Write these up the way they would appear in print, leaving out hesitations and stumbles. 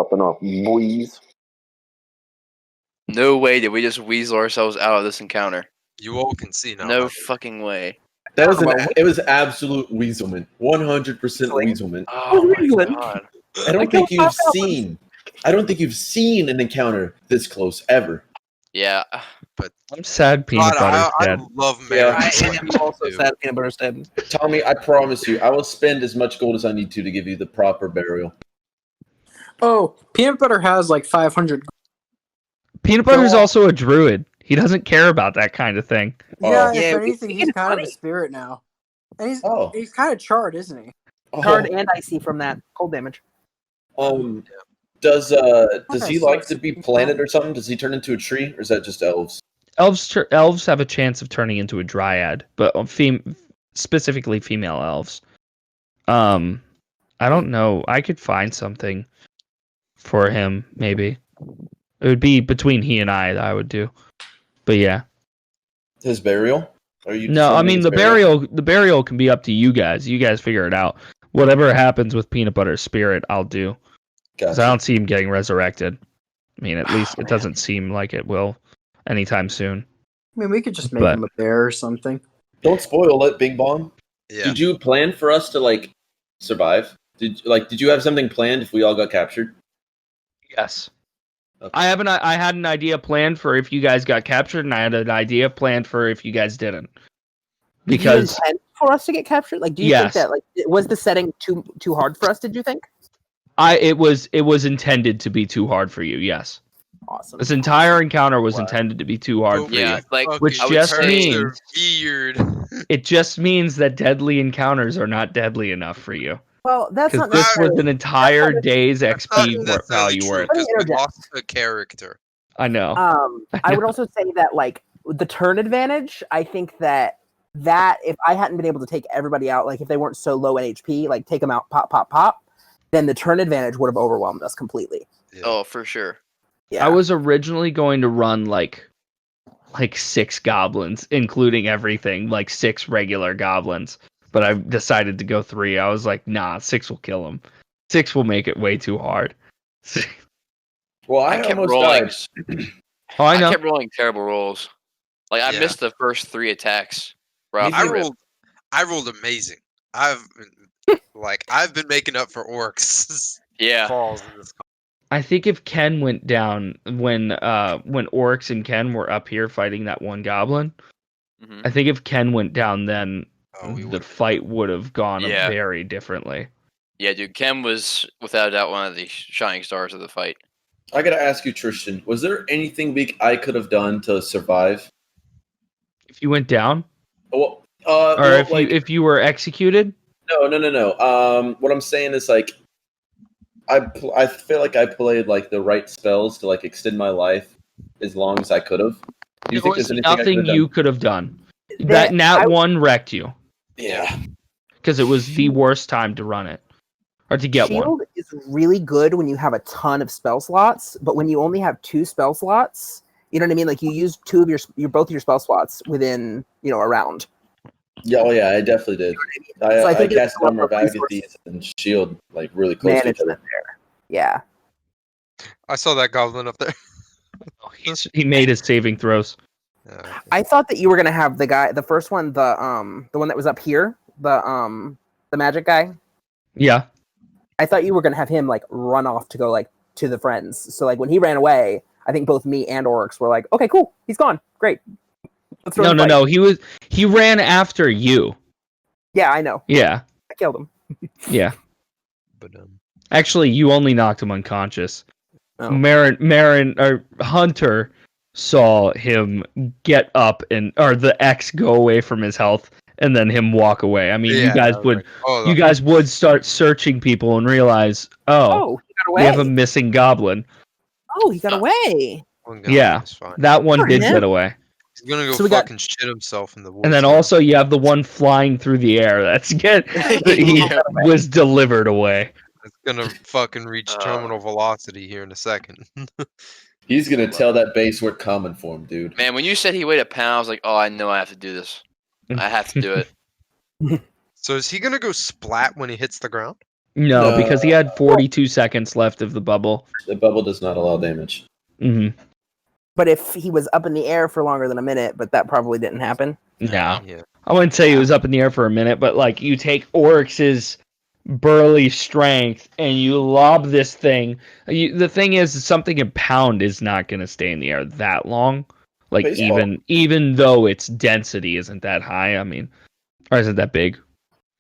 popping off, boys. No way did we just weasel ourselves out of this encounter. You all can see now. No fucking way. That was it was absolute weaselment. 100% weaselment. Oh my god. I don't think you've seen an encounter this close ever. Yeah. But I'm sad Peanut Butter's dead. I love Mary. I am also sad Peanut Butter's dead. Tommy, I promise you, I will spend as much gold as I need to give you the proper burial. Oh, Peanut Butter has like 500. Peanut Butter's also a druid. He doesn't care about that kind of thing. Yeah, Oh. if anything, he's kind of a spirit now. And he's kind of charred, isn't he? Charred and icy from that cold damage. Does he like to be planted or something? Does he turn into a tree, or is that just elves? Elves have a chance of turning into a dryad, but specifically female elves. I don't know. I could find something for him, maybe. It would be between he and I would do. But yeah. His burial? No, I mean the burial can be up to you guys. You guys figure it out. Whatever happens with Peanut Butter's spirit, I'll do. Because I don't see him getting resurrected. I mean, at least it doesn't seem like it will anytime soon. I mean, we could just make him a bear or something. Don't spoil it, Big Bomb. Yeah. Did you plan for us to survive? Did you have something planned if we all got captured? Yes. Okay. I had an idea planned for if you guys got captured, and I had an idea planned for if you guys didn't. Because did you intend for us to get captured? Like, do you think that was the setting too hard for us? Did you think? It was intended to be too hard for you. Yes. Awesome. This entire encounter was intended to be too hard for you. Which just means it just means that deadly encounters are not deadly enough for you. Well, that's not. This was an entire day's XP value worth. Because we lost a character. I know. I would also say that the turn advantage. I think that if I hadn't been able to take everybody out, if they weren't so low in HP, take them out, pop, then the turn advantage would have overwhelmed us completely. Yeah. Oh, for sure. Yeah. I was originally going to run like 6 goblins, including everything, 6 regular goblins. But I decided to go 3. I was like, nah, 6 will kill him. 6 will make it way too hard. Well, I kept almost rolling. Died. Oh, I know. I kept rolling terrible rolls. I missed the first 3 attacks. I rolled amazing. I've been making up for orcs. Yeah. Falls in this. I think if Ken went down when Oryx and Ken were up here fighting that one goblin, I think if Ken went down, then the fight would have gone very differently. Yeah, dude, Ken was without a doubt one of the shining stars of the fight. I gotta ask you, Tristan, was there anything big I could have done to survive? If you went down? Well, if you were executed? No. What I'm saying is I feel like I played the right spells to extend my life as long as I could have. Do you think there's anything nothing you could have done? That Nat 1 wrecked you. Yeah. Because it was the worst time to run it. Or to get Shield one. is really good when you have a ton of spell slots, but when you only have 2 spell slots, you know what I mean? You use both of your spell slots within, a round. Yeah, I definitely did. I cast Number of Agathes and Shield really close to each other. There. Yeah. I saw that goblin up there. He made his saving throws. I thought that you were gonna have the first one, the one that was up here, the magic guy. Yeah. I thought you were gonna have him run off to go to the friends. So when he ran away, I think both me and Oryx were like, okay, cool, he's gone, great. No. He ran after you. Yeah, I know. Yeah. I killed him. Yeah. But actually, you only knocked him unconscious. Oh. Marin or Hunter saw him get up or the X go away from his health and then him walk away. I mean, you guys would start searching people and realize, he got away. We have a missing goblin. Oh, he got away. Yeah, that one did get away. He's gonna go fucking shit himself in the woods. And then also you have the one flying through the air. That's good. He was delivered away. It's gonna fucking reach terminal velocity here in a second. He's gonna tell that base we're coming for him, dude. Man, when you said he weighed a pound, I was like, oh, I know I have to do this. I have to do it. So is he gonna go splat when he hits the ground? No, because he had 42 seconds left of the bubble. The bubble does not allow damage. Mm-hmm. But if he was up in the air for longer than a minute, but that probably didn't happen. No. Yeah. I wouldn't say he was up in the air for a minute, but like you take Oryx's burly strength and you lob this thing. The thing is, something in pound is not going to stay in the air that long. Like Baseball. even though its density isn't that high, I mean, or isn't that big?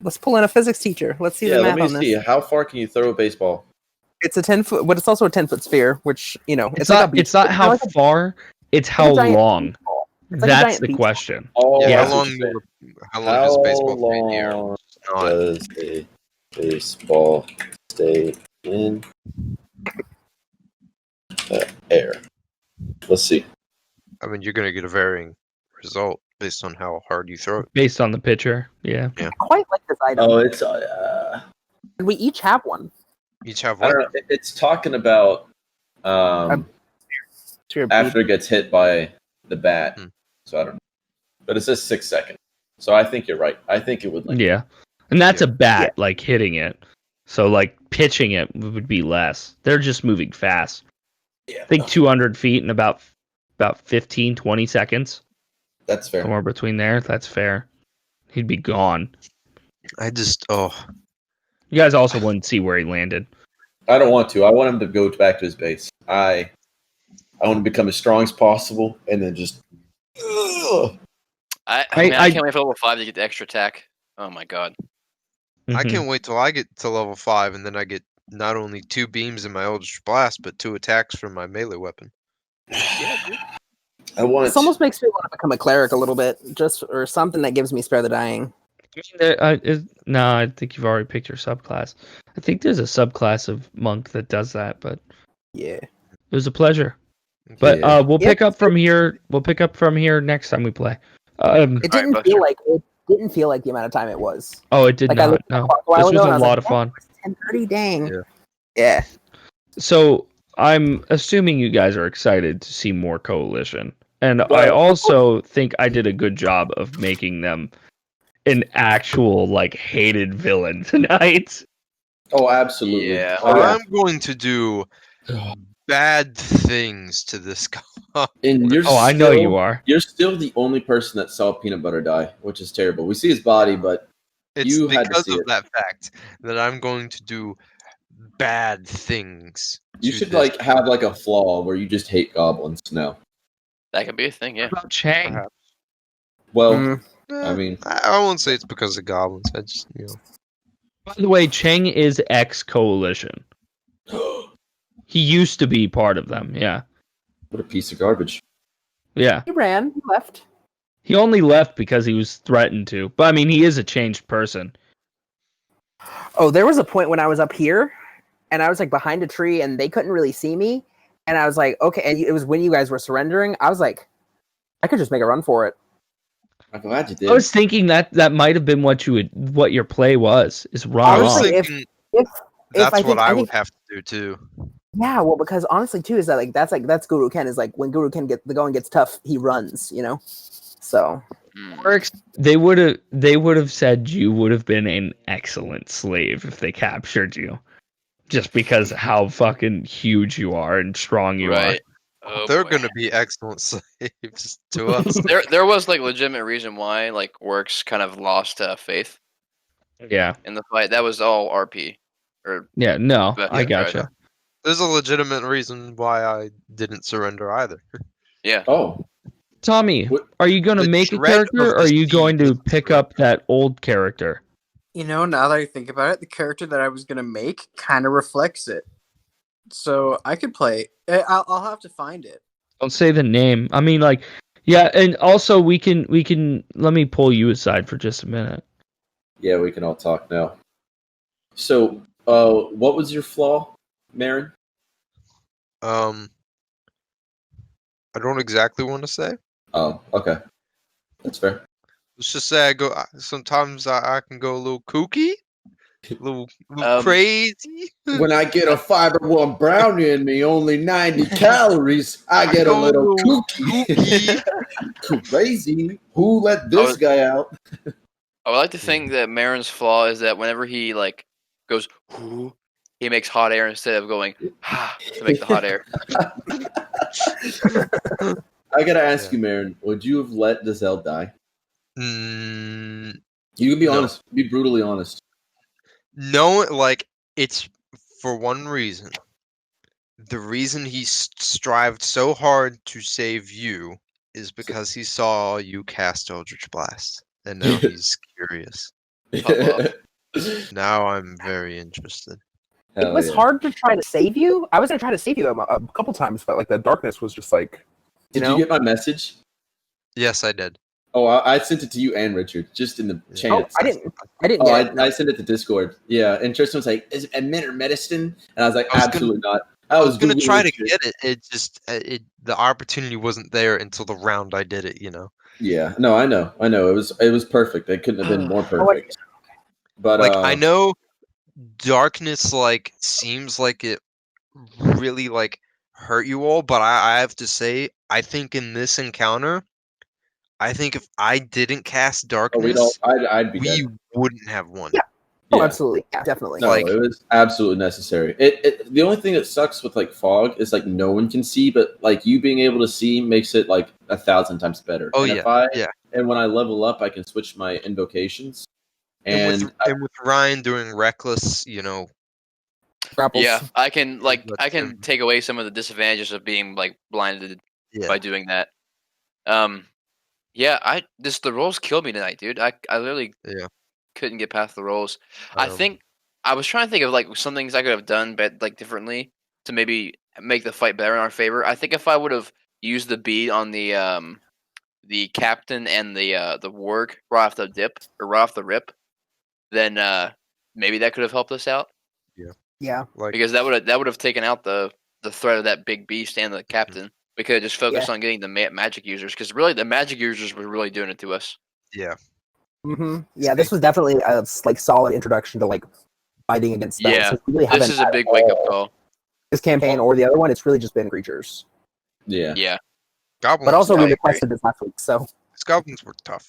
Let's pull in a physics teacher. Let's see the math let on me see. this. How far can you throw a baseball? It's a 10-foot, but it's also a 10-foot sphere, which It's not how far, it's how long. That's the question. How long does baseball stay in the air? Does a baseball stay in the air? Let's see. I mean, you're going to get a varying result based on how hard you throw it. Based on the pitcher, yeah. I quite like this item. Oh, it's we each have one. Each have I one. don't know. It's talking about after it gets hit by the bat. So I don't know. But it says 6 seconds. So I think you're right. I think it would. Yeah. And that's a bat, like hitting it. So like pitching it would be less. They're just moving fast. Yeah. I think 200 feet in about 15, 20 seconds. That's fair. Somewhere between there. That's fair. He'd be gone. You guys also wouldn't see where he landed. I don't want to. I want him to go back to his base. I want to become as strong as possible and then just. I can't wait for level 5 to get the extra attack. Oh my god. I can't wait till I get to level 5 and then I get not only 2 beams in my Eldritch Blast, but 2 attacks from my melee weapon. This almost makes me want to become a cleric a little bit, or something that gives me spare the dying. No, I think you've already picked your subclass. I think there's a subclass of monk that does that, but yeah, it was a pleasure. But we'll pick up from here. We'll pick up from here next time we play. It didn't feel like the amount of time it was. Oh, it did like not. No, this was a lot of fun. 10:30, dang. Yeah. So I'm assuming you guys are excited to see more Coalition, and I also think I did a good job of making them an actual like hated villain tonight. Oh, absolutely. Yeah. I'm going to do bad things to this guy. And I know you are. You're still the only person that saw Peanut Butter die, which is terrible. We see his body, but you had to see it. That fact that I'm going to do bad things. You should have like a flaw where you just hate goblins. No, that could be a thing. Yeah. What about Chang? Perhaps. Well, I mean, I won't say it's because of goblins. I just, By the way, Chang is ex-Coalition. He used to be part of them. Yeah. What a piece of garbage. Yeah. He ran. He left. He only left because he was threatened to. But I mean, he is a changed person. Oh, there was a point when I was up here, and I was like behind a tree, and they couldn't really see me. And I was like, okay. And it was when you guys were surrendering. I was like, I could just make a run for it. I'm glad you did. I was thinking that might have been what your play was. Is run. I was off. thinking that's what I would have to do too. Yeah, well, because honestly, too, is that that's Guru Ken. Is like when Guru Ken the going gets tough, he runs. So. They would have said you would have been an excellent slave if they captured you, just because how fucking huge you are and strong you are. Oh, they're going to be excellent slaves to us. There was like legitimate reason why like Works kind of lost faith. Yeah. In the fight, that was all RP. I gotcha. There's a legitimate reason why I didn't surrender either. Yeah. Oh. Tommy, are you going to make a character, or are you going to pick up that old character? Now that I think about it, the character that I was going to make kind of reflects it. So I could play. I'll have to find it. Don't say the name. I mean, like, yeah, and also we can. Let me pull you aside for just a minute. Yeah, we can all talk now. So, what was your flaw, Marin? I don't exactly want to say. Oh, okay. That's fair. Let's just say sometimes I can go a little kooky, a little crazy. When I get a fiber one brownie in me, only 90 calories, I get a little kooky. Crazy. Who let this guy out? I would like to think that Marin's flaw is that whenever he like goes, "Ooh," he makes hot air instead of going to make the hot air. I gotta ask you, Marin, would you have let Dazelle die? Mm, You can be No. honest. Be brutally honest. no, like it's for one reason. The reason he strived so hard to save you is because he saw you cast Eldritch Blast, and now he's curious. Pop off. Now I'm very interested. It Hell was yeah. hard to try to save you. I was gonna try to save you a couple times, but like the darkness was just like, Did you get my message? Yes, I did. Oh, I sent it to you and Richard, just in the Yeah. oh, chance. I didn't Oh, get it. No. I sent it to Discord. Yeah, and Tristan was like, "Is it a mint or medicine?" And I was like, I was "Absolutely not." I was gonna Googling try to shit. get it. It just the opportunity wasn't there until the round I did it. Yeah, no, I know. It was perfect. It couldn't have been more Oh, perfect. But Like I know darkness like seems like it really like hurt you all, but I have to say I think in this encounter, I think if I didn't cast darkness, I'd be we dead. wouldn't have won. Yeah. Oh, Yeah. absolutely. Yeah, definitely. No, Like- it was absolutely necessary. The only thing that sucks with like fog is like no one can see, but like you being able to see makes it like 1,000 times better. Oh, and yeah, yeah. And when I level up, I can switch my invocations. And with Ryan doing reckless, Grapples. Yeah, I can That's take away some of the disadvantages of being like blinded yeah. by doing that. Yeah, the rolls killed me tonight, dude. I literally Yeah. couldn't get past the rolls. I think I was trying to think of like some things I could have done, but like differently to maybe make the fight better in our favor. I think if I would have used the bead on the captain and the warg right off the rip, then maybe that could have helped us out Yeah. like because that would have taken out the threat of that big beast and the captain. We could have just focused on getting the magic users because really the magic users were really doing it to us. yeah. Mm-hmm. Yeah, this was definitely a like solid introduction to like fighting against spells. Yeah, Since we really this haven't is a had big all wake up call. this campaign or the other one. It's really just been creatures. yeah, Yeah, Goblins. But also I we agree. requested this last week, so These goblins were tough.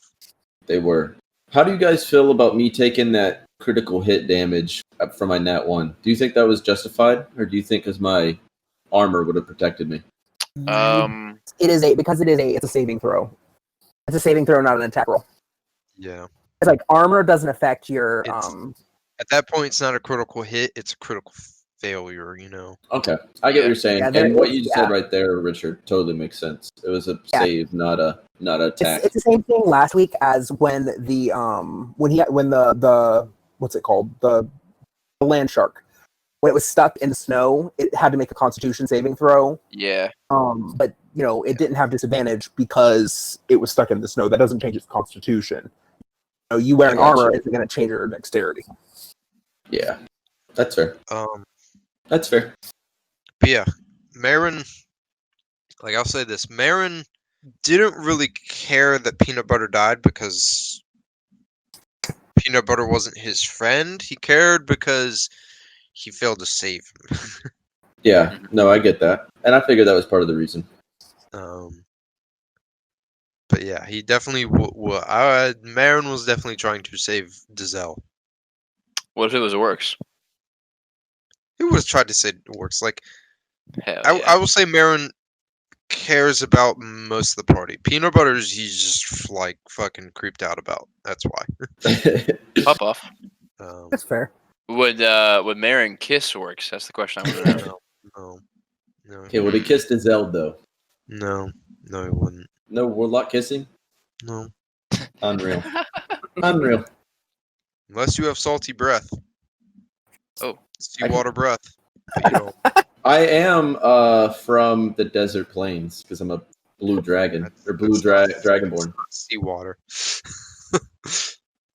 they were. How do you guys feel about me taking that critical hit damage up from my nat 1? Do you think that was justified, or do you think because my armor would have protected me? it is it's a saving throw. It's a saving throw, not an attack roll. Yeah. It's like armor doesn't affect your It's- At that point, it's not a critical hit; it's a critical failure. Okay, I get what you're saying, Yeah, and what you said right there, Richard, totally makes sense. It was a save, not a attack. It's the same thing last week as when the when the what's it called, the land shark, when it was stuck in the snow, it had to make a Constitution saving throw. Yeah, But it didn't have disadvantage because it was stuck in the snow. That doesn't change its Constitution. You wearing armor isn't going to change your dexterity. Yeah, that's fair. But yeah, Marin. Like I'll say this, Marin didn't really care that Peanut Butter died because Peanut Butter wasn't his friend. He cared because he failed to save him. Yeah, no, I get that, and I figured that was part of the reason. But yeah, he definitely. Marin was definitely trying to save Dazelle. what if it was worse? He would have tried to say it works. Like Hell I yeah. will say, Marin cares about most of the party. Peanut Butter's he's just like fucking creeped out about. That's why. Pop off. That's fair. Would Marin kiss works? That's the question I want to know. No. Okay, would he kiss Dazelle though? No, he wouldn't. No warlock kissing? No, Unreal. Unreal. unless you have salty breath. Oh, seawater breath. I am from the desert plains because I'm a blue dragon or blue dragonborn. Seawater.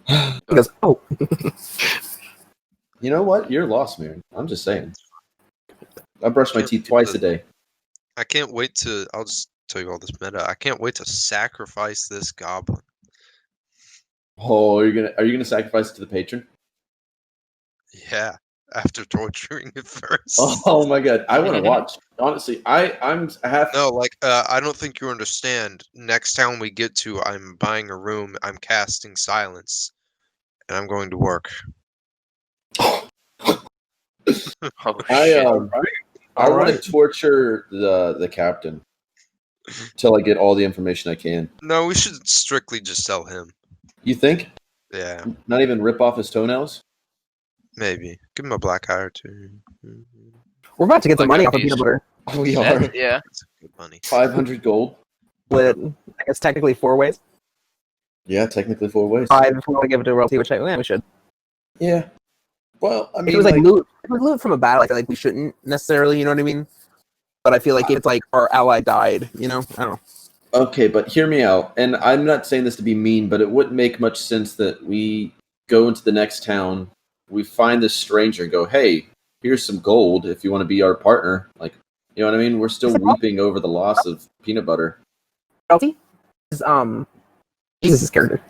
He goes, oh. You know what? You're lost, man. I'm just saying. I brush my teeth twice a day. I can't wait to. I'll just tell you all this meta. I can't wait to sacrifice this goblin. Oh, are you gonna sacrifice it to the patron? Yeah, after torturing it first. Oh my god, I want to watch. Honestly, I have. No, like I don't think you understand. Next town we get to, I'm buying a room. I'm casting silence, and I'm going to work. Oh I shit! I want to torture the captain till I get all the information I can. No, we should strictly just sell him. You think? Yeah, Not even rip off his toenails? maybe. Give him a black eye or two. We're about to get some Black money eyed off of peas. peanut butter. We are. Yeah. That's good money. 500 gold. Split, I guess technically 4 ways. Yeah, technically 4 ways. 5 if we want to give it to royalty, which we should. Yeah. Well, I mean, If it was like loot, if it was loot from a battle, I feel like we shouldn't necessarily, you know what I mean? But I feel like it's like our ally died, you know? I don't know. Okay, but hear me out. And I'm not saying this to be mean, but it wouldn't make much sense that we go into the next town, we find this stranger and go, hey, here's some gold if you want to be our partner. Like, you know what I mean? We're still weeping over the loss of peanut butter. Royalty is Jesus' character.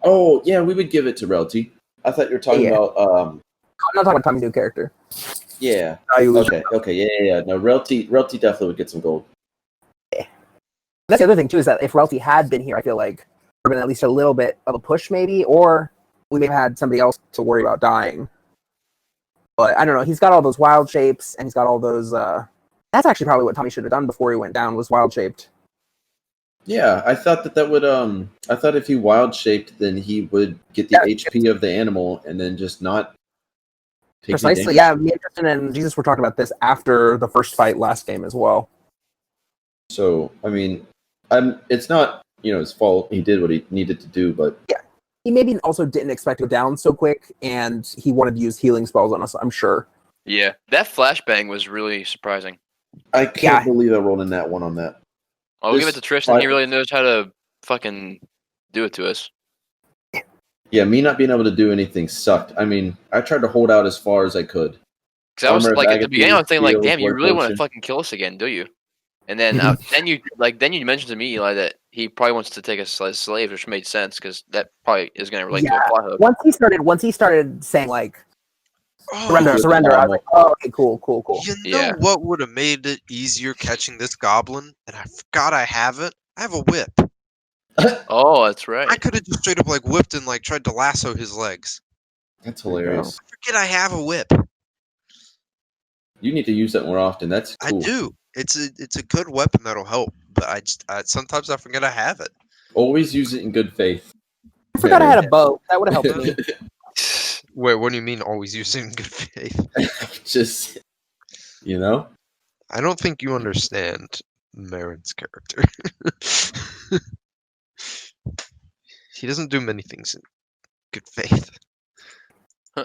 Oh, yeah, we would give it to Relty. I thought you were talking about I'm not talking about Tommy's new character. yeah. Okay. Yeah. No, Relty definitely would get some gold. That's the other thing too, is that if Relty had been here, I feel like there would have been at least a little bit of a push, maybe, or we may have had somebody else to worry about dying. But I don't know. He's got all those wild shapes, and he's got all those. That's actually probably what Tommy should have done before he went down, was wild shaped. Yeah, I thought that would I thought if he wild shaped, then he would get the HP of the animal and then just not take Precisely. Yeah, me and Tristan and Jesus were talking about this after the first fight last game as well. So I mean, it's not his fault. He did what he needed to do, but yeah, he maybe also didn't expect to go down so quick, and he wanted to use healing spells on us, I'm sure. Yeah, that flashbang was really surprising. I can't believe I rolled in that one on that. I'll give it to Tristan. He really knows how to fucking do it to us. Yeah, me not being able to do anything sucked. I mean, I tried to hold out as far as I could. Because I was like, at the beginning, I was thinking, like, damn, you really want to fucking kill us again, do you? And then, then you mentioned to me, Eli, that he probably wants to take us as slaves, which made sense because that probably is going to relate to a plot hook. Once he started saying like, surrender, I was like, oh, okay, cool. You know what would have made it easier catching this goblin? And I forgot I have it. I have a whip. Oh, that's right. I could have just straight up like whipped and like tried to lasso his legs. That's hilarious. I forget I have a whip. You need to use that more often. That's cool. I do. It's a good weapon that'll help, but I sometimes I forget I have it. Always use it in good faith. I forgot I had a bow. That would have helped me. Wait, what do you mean always using good faith? Just, I don't think you understand Marin's character. He doesn't do many things in good faith.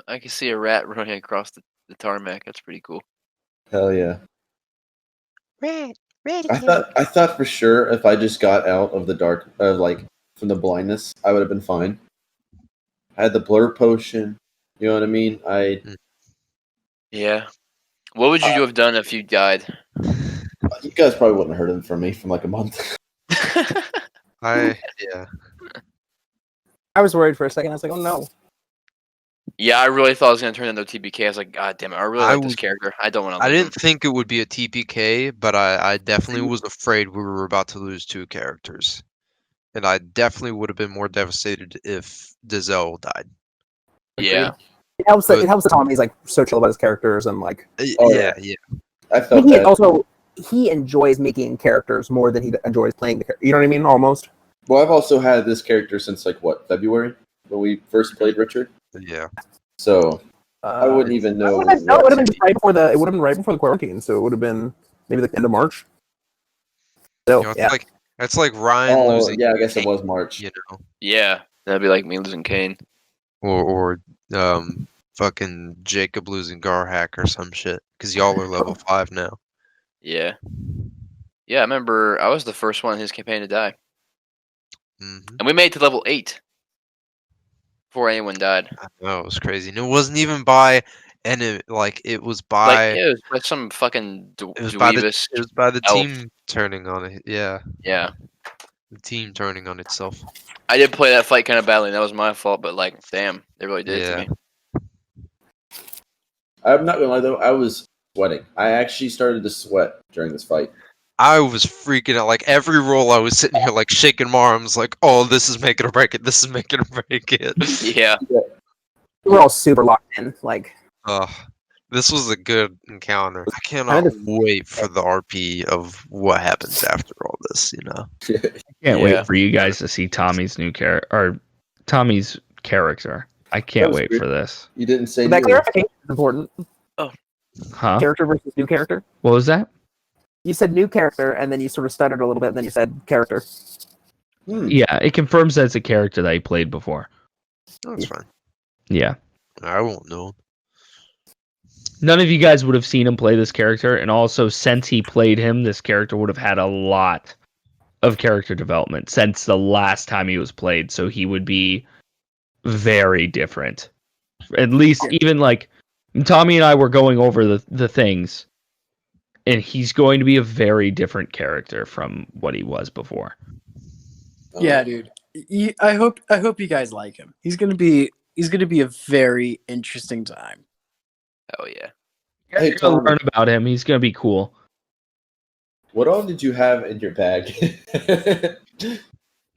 I can see a rat running across the tarmac. That's pretty cool. Hell yeah. Rat. I thought for sure if I just got out of the dark, from the blindness, I would have been fine. I had the blur potion. You know what I mean? Yeah. What would you have done if you died? You guys probably wouldn't have heard him from me for like a month. I was worried for a second. I was like, oh no. Yeah, I really thought I was going to turn into a TPK. I was like, God damn it, I really like this character. I don't want to. I didn't think it would be a TPK, but I definitely was afraid we were about to lose 2 characters. And I definitely would have been more devastated if Dizelle died. Yeah. It helps that Tommy's like so chill about his characters and like. Yeah. I felt that. He enjoys making characters more than he enjoys playing the character. You know what I mean? Almost. Well, I've also had this character since February when we first played Richard. Yeah. So I wouldn't even know. It would have been right before the quarantine, so it would have been maybe the end of March. So it's like Ryan losing. Yeah, I guess it was March. Yeah, that'd be like me losing Kane. Or fucking Jacob losing Garhack or some shit because y'all are level 5 now. Yeah. Yeah, I remember I was the first one in his campaign to die. Mm-hmm. And we made it to level 8 before anyone died. I know, it was crazy. And it wasn't even by it was by it was by some fucking it was by the team turning on it. Yeah. The team turning on itself. I did play that fight kind of badly, and that was my fault, but damn, they really did it to me. I'm not gonna lie though, I was sweating. I actually started to sweat during this fight. I was freaking out. Like every roll, I was sitting here shaking my arms, like, "Oh, this is making or break it. This is making or break it." Yeah. We're all super locked in. This was a good encounter. I Kind cannot of- wait for the RP of what happens after all this. Can't Yeah. wait for you guys to see Tommy's new character or Tommy's character. I can't was wait weird. for this. You didn't say That new. clarification is important. Huh? Character versus new character. What was that? You said new character, and then you sort of stuttered a little bit, and then you said character. Yeah, it confirms that it's a character that he played before. That's fine. Yeah. I won't know. None of you guys would have seen him play this character, and also since he played him, this character would have had a lot of character development since the last time he was played, so he would be very different. At least even like Tommy and I were going over the things, and he's going to be a very different character from what he was before. Yeah, dude. I hope you guys like him. He's gonna be a very interesting time. Oh yeah. Hey, You're gonna Tommy. learn about him. He's gonna be cool. What all did you have in your bag?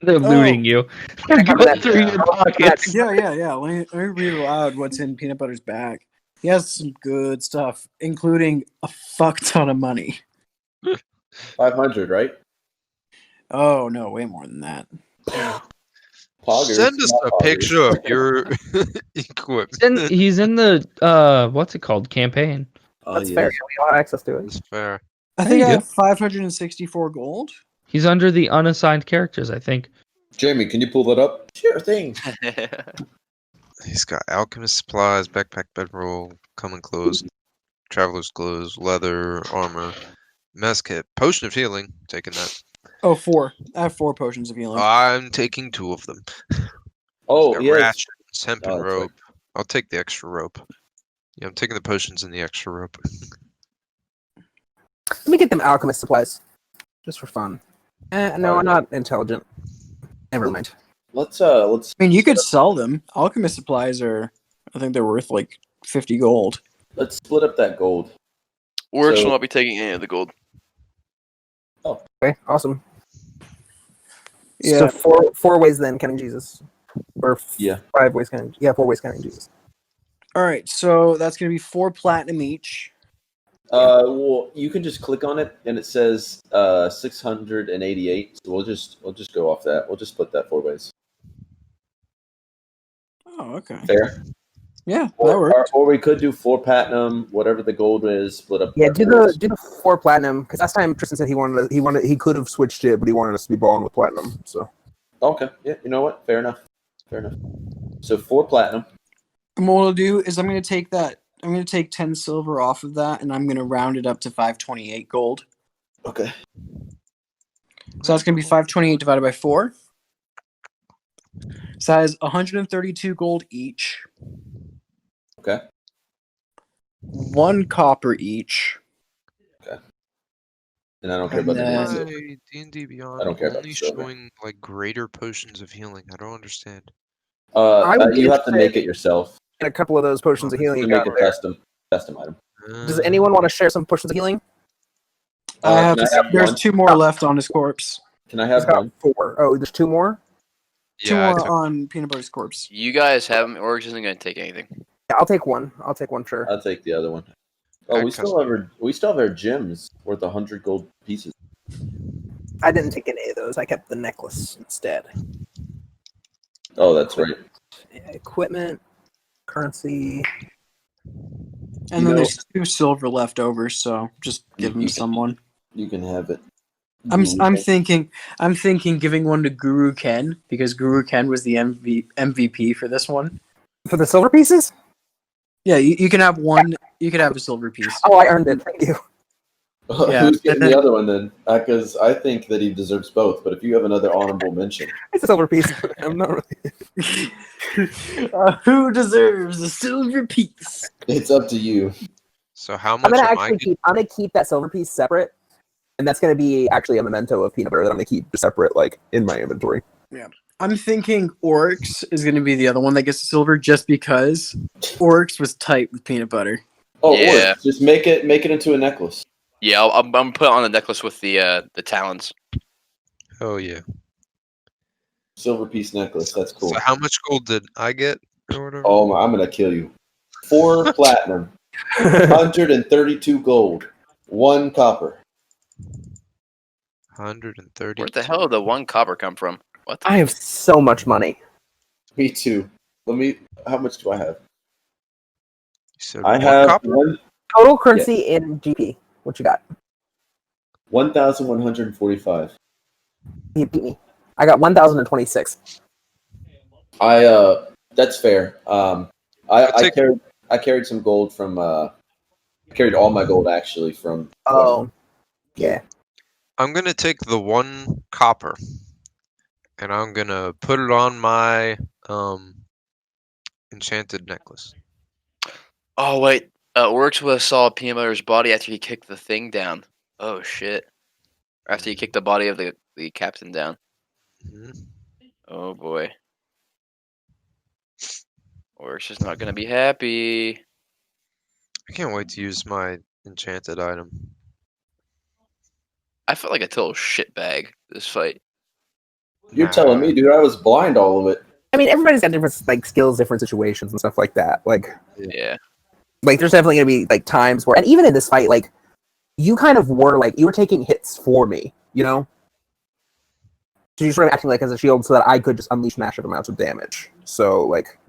They're looting you. They're going through your pockets. Yeah. Let me read aloud what's in Peanut Butter's bag. He has some good stuff, including a fuck ton of money. 500, right? Oh no, way more than that. Poggers, Send us not a poggers. picture of your equipment. He's in the what's it called? Campaign. Oh, That's yeah. fair. We all have access to it. That's fair. I There think you I go. have 564 gold. He's under the unassigned characters, I think. Jamie, can you pull that up? Sure thing. He's got alchemist supplies, backpack, bedroll, common clothes, traveler's clothes, leather, armor, mess kit, potion of healing. Taking that. Oh, 4. I have 4 potions of healing. I'm taking 2 of them. Oh, Got yeah. rations, hemp Oh, and that's right. rope. I'll take the extra rope. Yeah, I'm taking the potions and the extra rope. Let me get them alchemist supplies, just for fun. No, I'm not intelligent. Never mind. Let's I mean, you could sell them. Alchemist supplies are, I think they're worth like 50 gold. let's split up that gold. Orcs So- will not be taking any of the gold. Okay, awesome. Yeah. So four ways then, counting Jesus, or Yeah. 5 ways counting. Yeah, 4 ways counting Jesus. All right, so that's gonna be 4 platinum each. Well, you can just click on it, and it says 688. So we'll just go off that. We'll just split that 4 ways. Oh, okay. Fair. Yeah, that Or, works. or we could do 4 platinum, whatever the gold is, split up. Yeah, that do 4 ways. the 4 platinum, because last time Tristan said he could have switched it, but he wanted us to be balling with platinum. So Okay. Yeah. You know what? Fair enough. So 4 platinum. And what I'll do is I'm gonna take 10 silver off of that, and I'm gonna round it up to 528 gold. Okay. So that's gonna be 528 divided by 4. So that is 132 gold each. Okay. 1 copper each. And I don't care And about the then- silver. Why D&D Beyond I don't care about only the silver. showing like greater potions of healing? I don't understand. I would You have to say- make it yourself. and a couple of those potions of healing You you make got a there. custom item. Does anyone want to share some potions of healing? Can I have There's one? 2 more left on his corpse. Can I He's have got one? 4. Oh, there's 2 more? 2 Yeah, I more took- on Peanut Butter's corpse. You guys have them. Orcs isn't going to take anything. Yeah, I'll take one. Sure. I'll take the other one. Oh, we still have our gems worth 100 gold pieces. I didn't take any of those. I kept the necklace instead. Oh, that's right. Equipment, currency. And You then know- there's 2 silver left over, so just give them You to can- someone. You can have it. I'm thinking giving one to Guru Ken, because Guru Ken was the MVP for this one. For the silver pieces? Yeah, you can have one. You could have a silver piece. Oh, I earned it. Thank you. Yeah, Who's getting and then- the other one then? Because I think that he deserves both. But if you have another honorable mention, It's a silver piece. I'm not really. Who deserves a silver piece? it's up to you. So how I'm much gonna am I actually getting? I'm gonna keep that silver piece separate, and that's gonna be actually a memento of peanut butter that I'm gonna keep separate, like in my inventory. I'm thinking Oryx is going to be the other one that gets the silver, just because Oryx was tight with peanut butter. Oh, Yeah. or just make it into a necklace. Yeah, I'm gonna put it on the necklace with the talons. Oh yeah. Silver piece necklace. That's cool. So how much gold did I get or whatever? Oh, I'm gonna kill you. 4 platinum. 132 gold. 1 copper. 130. Where the hell did the 1 copper come from? What? I have so much money. Me too. How much do I have? So I 1 have copper? Total currency in GP. What you got? 1,145. You beat me. I got 1,026. That's fair. I carried some gold from carried all my gold actually from Oh, yeah. I'm gonna take the 1 copper, and I'm gonna put it on my enchanted necklace. Oh wait, Works with saw Peanut Butter's body after he kicked the thing down. Oh shit! After he kicked the body of the captain down. Mhm. Oh boy. Works is not gonna be happy. I can't wait to use my enchanted item. I felt like a total shitbag this fight. You're telling me, dude, I was blind all of it. I mean, everybody's got different like skills, different situations, and stuff like that. Like Yeah. there's definitely gonna be like times where, and even in this fight, like you kind of were like you were taking hits for me, you know. So you're sort of acting like as a shield so that I could just unleash massive amounts of damage. So like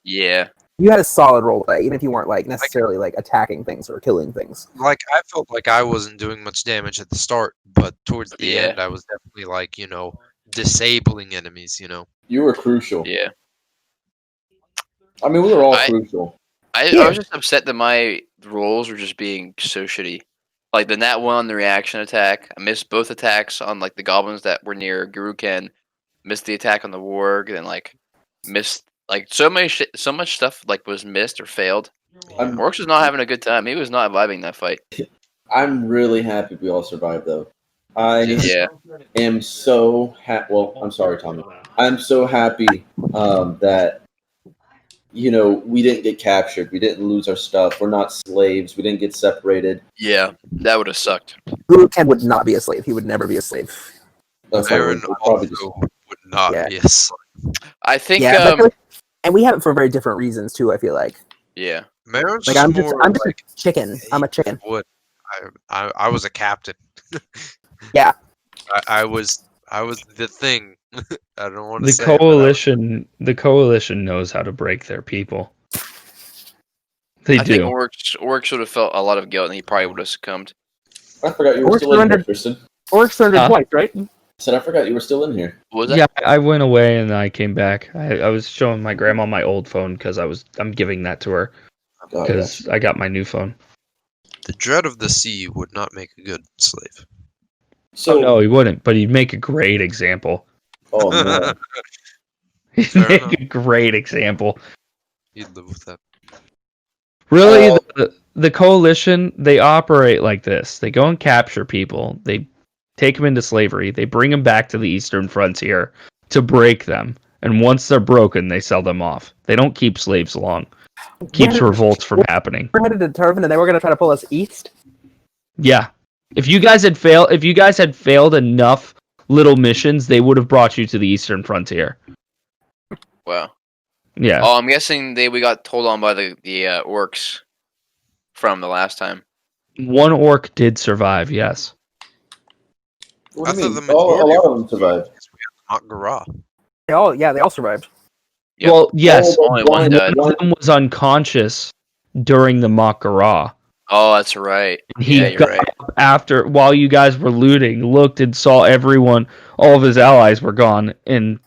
Yeah. you had a solid role play, even if you weren't like necessarily like attacking things or killing things. Like, I felt like I wasn't doing much damage at the start, but towards the Yeah. end, I was definitely like, disabling enemies. You were crucial. Yeah. I mean, we were all crucial. I Yeah. was just upset that my rolls were just being so shitty. Like the nat 1 on the reaction attack, I missed both attacks on like the goblins that were near Guruken, missed the attack on the warg, and like missed like so much stuff like was missed or failed. Orcs was not having a good time. He was not vibing that fight. I'm really happy we all survived, though. I Yeah. am so happy. Well, I'm sorry, Tommy. I'm so happy that we didn't get captured. We didn't lose our stuff. We're not slaves. We didn't get separated. Yeah, that would have sucked. Guruken would not be a slave. He would never be a slave. Aaron also would not be a slave. I think. Yeah, and we have it for very different reasons too. I feel like. Yeah. Marin's Like I'm just a chicken. I'm a chicken. I was a captain. Yeah. I was the thing. I don't want to The say coalition. The coalition knows how to break their people. They I do. think Orcs would have felt a lot of guilt, and he probably would have succumbed. I forgot you were still in here, Tristan. Orcs surrendered twice, right? I said I forgot you were still in here. What was that? Yeah, I went away and I came back. I was showing my grandma my old phone because I'm giving that to her because I got my new phone. The dread of the sea would not make a good slave. So no, he wouldn't, but he'd make a great example. Oh no. He'd make a great example. You'd live with that. Really, the coalition, they operate like this. They go and capture people. They take them into slavery. They bring them back to the eastern frontier to break them. And once they're broken, they sell them off. They don't keep slaves long. Keeps revolts from happening. We're headed to Turvin, and they were going to try to pull us east. Yeah. If you guys had failed enough little missions, they would have brought you to the eastern frontier. Wow. Yeah. Oh, I'm guessing we got told on by the orcs from the last time. One orc did survive, yes. What do you mean? A lot of them survived. Montgarra. They all survived. Yep. Well, yes. Only one died. One of them was unconscious during the Montgarra. Oh, that's right. He got up while you guys were looting, looked and saw all of his allies were gone, and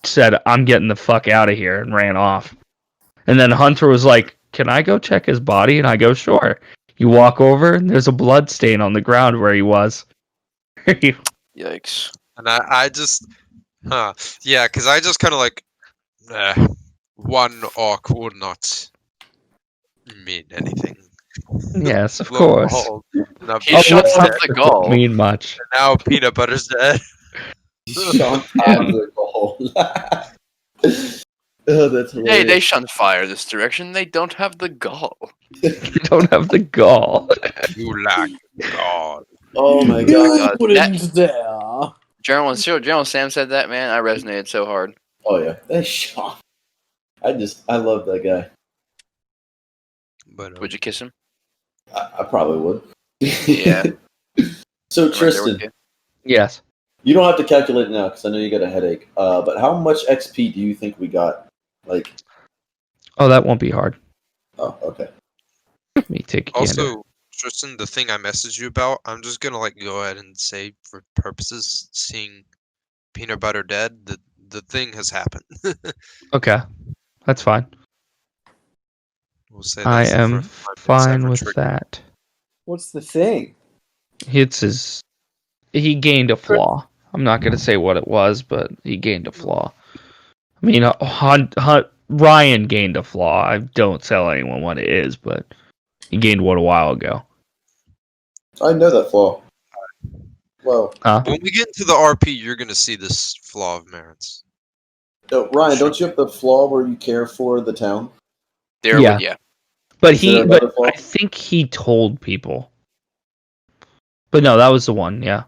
said, "I'm getting the fuck out of here," and ran off. And then Hunter was like, "Can I go check his body?" And I go, "Sure." You walk over, and there's a blood stain on the ground where he was. Yikes. And I just, yeah, because I just kind of like, one orc would not mean anything. Yes, of course. He shot the goal. Mean much. And now Peanut Butter's dead. Shot the goal. Oh, that's hilarious. Hey, they shun fire this direction. They don't have the gall. You don't have the gall. You lack gall. Oh my god. General Sam said that, man. I resonated so hard. Oh yeah, that shot. I love that guy. But would you kiss him? I probably would. Yeah. So I'm right there with Tristan, you. Yes. you don't have to calculate now because I know you got a headache. But how much XP do you think we got? Like, Oh, that won't be hard. oh, okay. Let me take a gander. Also, Tristan, the thing I messaged you about, I'm just gonna like go ahead and say, for purposes seeing peanut butter dead, the thing has happened. Okay, that's fine. We'll say I that's the am first time it's fine ever with triggered. that. What's the thing? He gained a flaw. I'm not gonna say what it was, but he gained a flaw. I mean, Ryan gained a flaw. I don't tell anyone what it is, but he gained one a while ago. I know that flaw. Well, When we get into the RP, you're gonna see this flaw of Marin's. no, Ryan, don't you have the flaw where you care for the town? There, Yeah. yeah. But Is there another flaw? I think he told people. But no, that was the one. Yeah,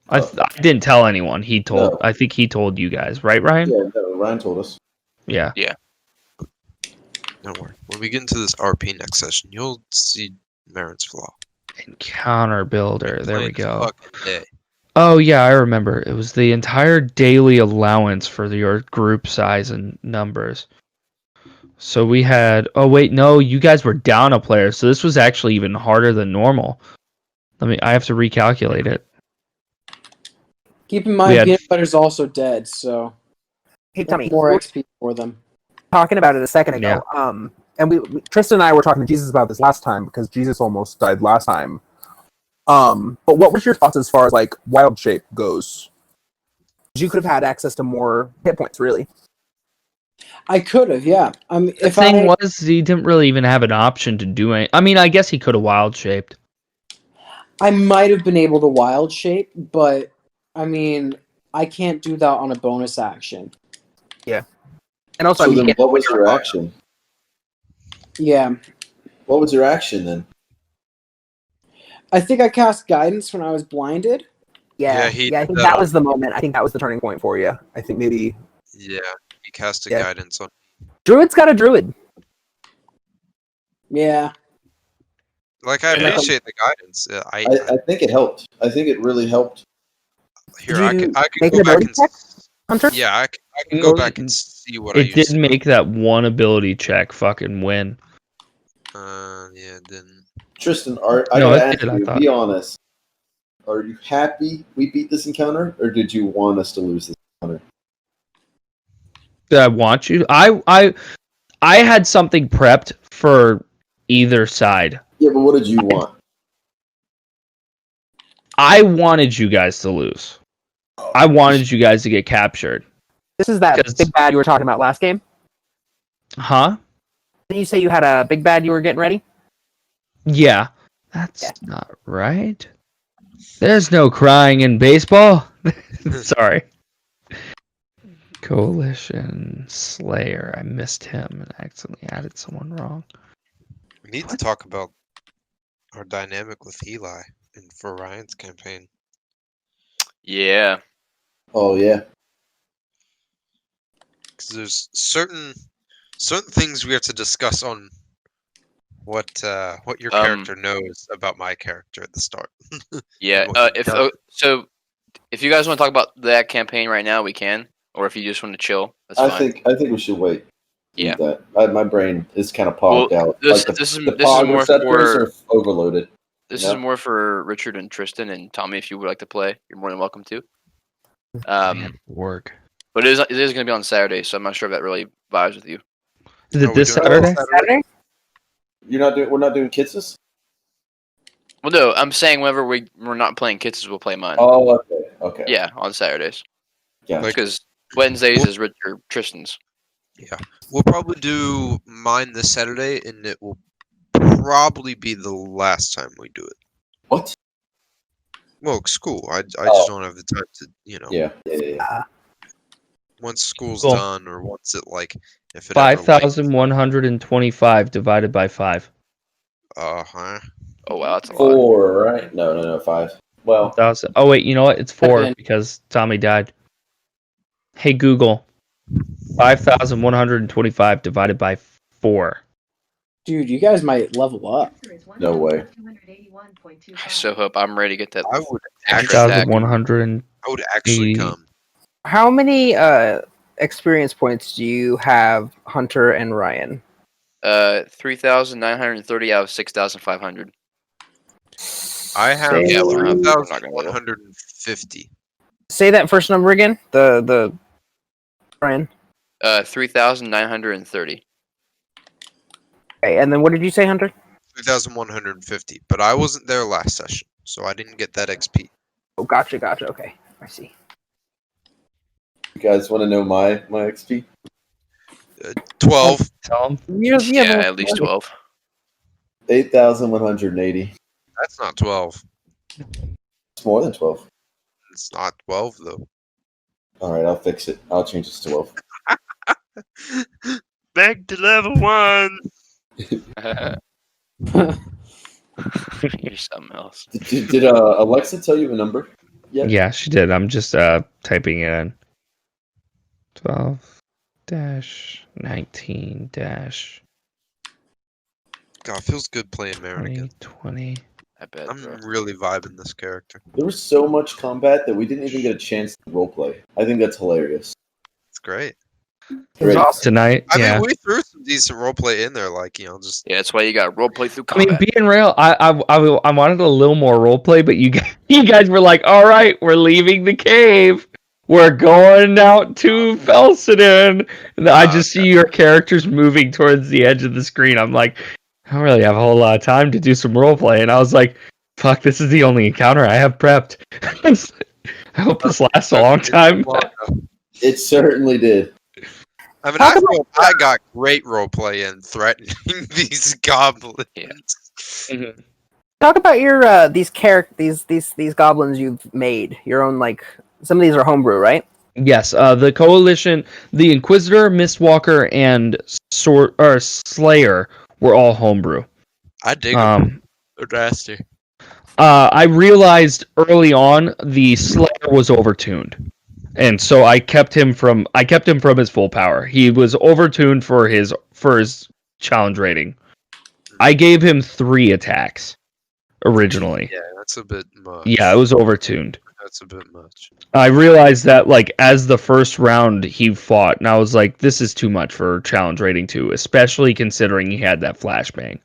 I didn't tell anyone. He told. No. I think he told you guys, right, Ryan? Yeah, no, Ryan told us. Yeah. Don't worry. When we get into this RP next session, you'll see Marin's flaw. Encounter builder. There we Plain go. fucking day. Oh yeah, I remember. It was the entire daily allowance for your group size and numbers. So we had. Oh wait, no, you guys were down a player, so this was actually even harder than normal. I have to recalculate it. Keep in We mind, had- peanut butter's also dead, so Hey, Tommy, more we were XP for them. talking about it a second ago. And Tristan and I were talking to Jesus about this last time because Jesus almost died last time. But what was your thoughts as far as like wild shape goes? You could have had access to more hit points, really. I could have, yeah. The thing was, he didn't really even have an option to do it. I mean, I guess he could have wild shaped. I might have been able to wild shape, but I mean, I can't do that on a bonus action. Yeah. And also, So then what was your action? Yeah. What was your action then? I think I cast guidance when I was blinded. Yeah, he I did think that that on- was the moment. I think that was the turning point for you. I think maybe Yeah, he cast a Yeah. guidance on. Druid's got a druid. Yeah. Like, I Yeah. appreciate the guidance. I think it helped. I think it really helped. Here, Did I you can make go an back ability and check, Hunter? yeah, I can go back and see what I It used. did make that one ability check fucking win. Yeah, it didn't. Tristan, No, I gotta it ask did, I you, thought. be honest. Are you happy we beat this encounter, or did you want us to lose this encounter? Did I want you? I had something prepped for either side. Yeah, but what did you want? I wanted you guys to lose. I wanted you guys to get captured. This is that 'Cause- big bad you were talking about last game. Huh? Didn't you say you had a big bad you were getting ready? Yeah. That's not right. There's no crying in baseball. Sorry. Coalition Slayer. I missed him and accidentally added someone wrong. We need to talk about our dynamic with Eli and for Ryan's campaign. Yeah. Oh yeah. Because there's certain things we have to discuss on what your character knows about my character at the start. Yeah. What he does. If you guys want to talk about that campaign right now, we can. Or if you just want to chill, that's I fine. think we should wait. Yeah. That. My brain is kind of pogged out. This Like is the pog more receptors for are overloaded. this you know? is more for Richard and Tristan and Tommy. If you would like to play, you're more than welcome to. Work. But it is going to be on Saturday, so I'm not sure if that really vibes with you. Is it we this doing Saturday? Saturday? We're not doing Kitsus? Well, no, I'm saying whenever we're not playing Kitses, we'll play mine. Oh, okay. Yeah, on Saturdays. Yeah. Like- Because Wednesdays is Richard Tristan's. Yeah, we'll probably do mine this Saturday, and it will probably be the last time we do it. What? Well, school. I just don't have the time to, Yeah. once school's Cool. done, or once it if it ever 5,125 divided by 5. huh. Oh wow, that's a lot. 4, right? No, 5. Well, 1,000. Oh wait, you know what? It's 4 Seven. because Tommy died. Hey Google, 5,125 divided by 4. Dude, you guys might level up. No way. I so hope I'm ready to get that. I would actually, 3,180. I would actually come. How many experience points do you have, Hunter and Ryan? 3,930 out of 6,500. I have Yeah, we're not gonna roll. 3,150. Say that first number again. The Ryan. 3,930. Okay, and then what did you say, Hunter? 3,150. But I wasn't there last session, so I didn't get that XP. Oh, gotcha. Okay, I see. You guys want to know my XP? 12. Tell him. Yeah, at least 12. 8,180. That's not 12. It's more than 12. It's not 12 though. All right, I'll fix it. I'll change this to 12. Back to level 1. You're something else. Did Alexa tell you a number? Yeah, she did. I'm just typing it in. 12-19- God, it feels good playing Marin again. 2020. I bet. I'm Bro. really vibing this character. There was so much combat that we didn't even get a chance to roleplay. I think that's hilarious. It's great. Great. Tonight, I yeah. mean, we threw some decent roleplay in there, like, just. Yeah, that's why you got roleplay through I mean, combat. being real, I wanted a little more roleplay, but you guys were like, "All right, we're leaving the cave. We're going out to Felsidon." And I just see your characters moving towards the edge of the screen. I'm like, I don't really have a whole lot of time to do some roleplay, and I was like, "Fuck, this is the only encounter I have prepped." I hope this lasts a long time. It certainly did. I mean, I got great roleplay in threatening these goblins. Yeah. Talk about your these goblins you've made. Your own, like, some of these are homebrew, right? Yes, the Coalition, the Inquisitor, Mistwalker, and Slayer were all homebrew. I dig them. They're nasty. I realized early on the Slayer was overtuned, and so I kept him from his full power. He was overtuned for his challenge rating. I gave him 3 attacks originally. Yeah, that's a bit much. Yeah, it was overtuned. That's a bit much. I realized that, like, as the first round he fought, and I was like, this is too much for challenge rating 2, especially considering he had that flashbang.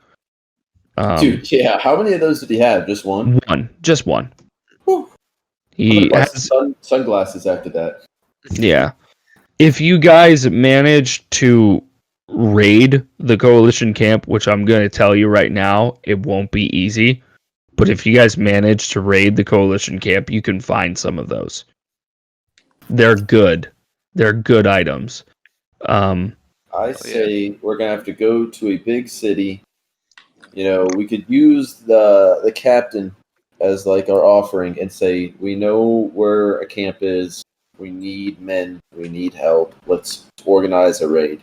Dude, yeah. How many of those did he have? Just one? Just one. Whew. He I'm gonna has buy sunglasses after that. Yeah. If you guys manage to raid the Coalition camp, which I'm going to tell you right now, it won't be easy. But if you guys manage to raid the Coalition camp, you can find some of those. They're good. They're good items. I say we're gonna have to go to a big city. You know, we could use the captain as like our offering and say, we know where a camp is. We need men. We need help. Let's organize a raid.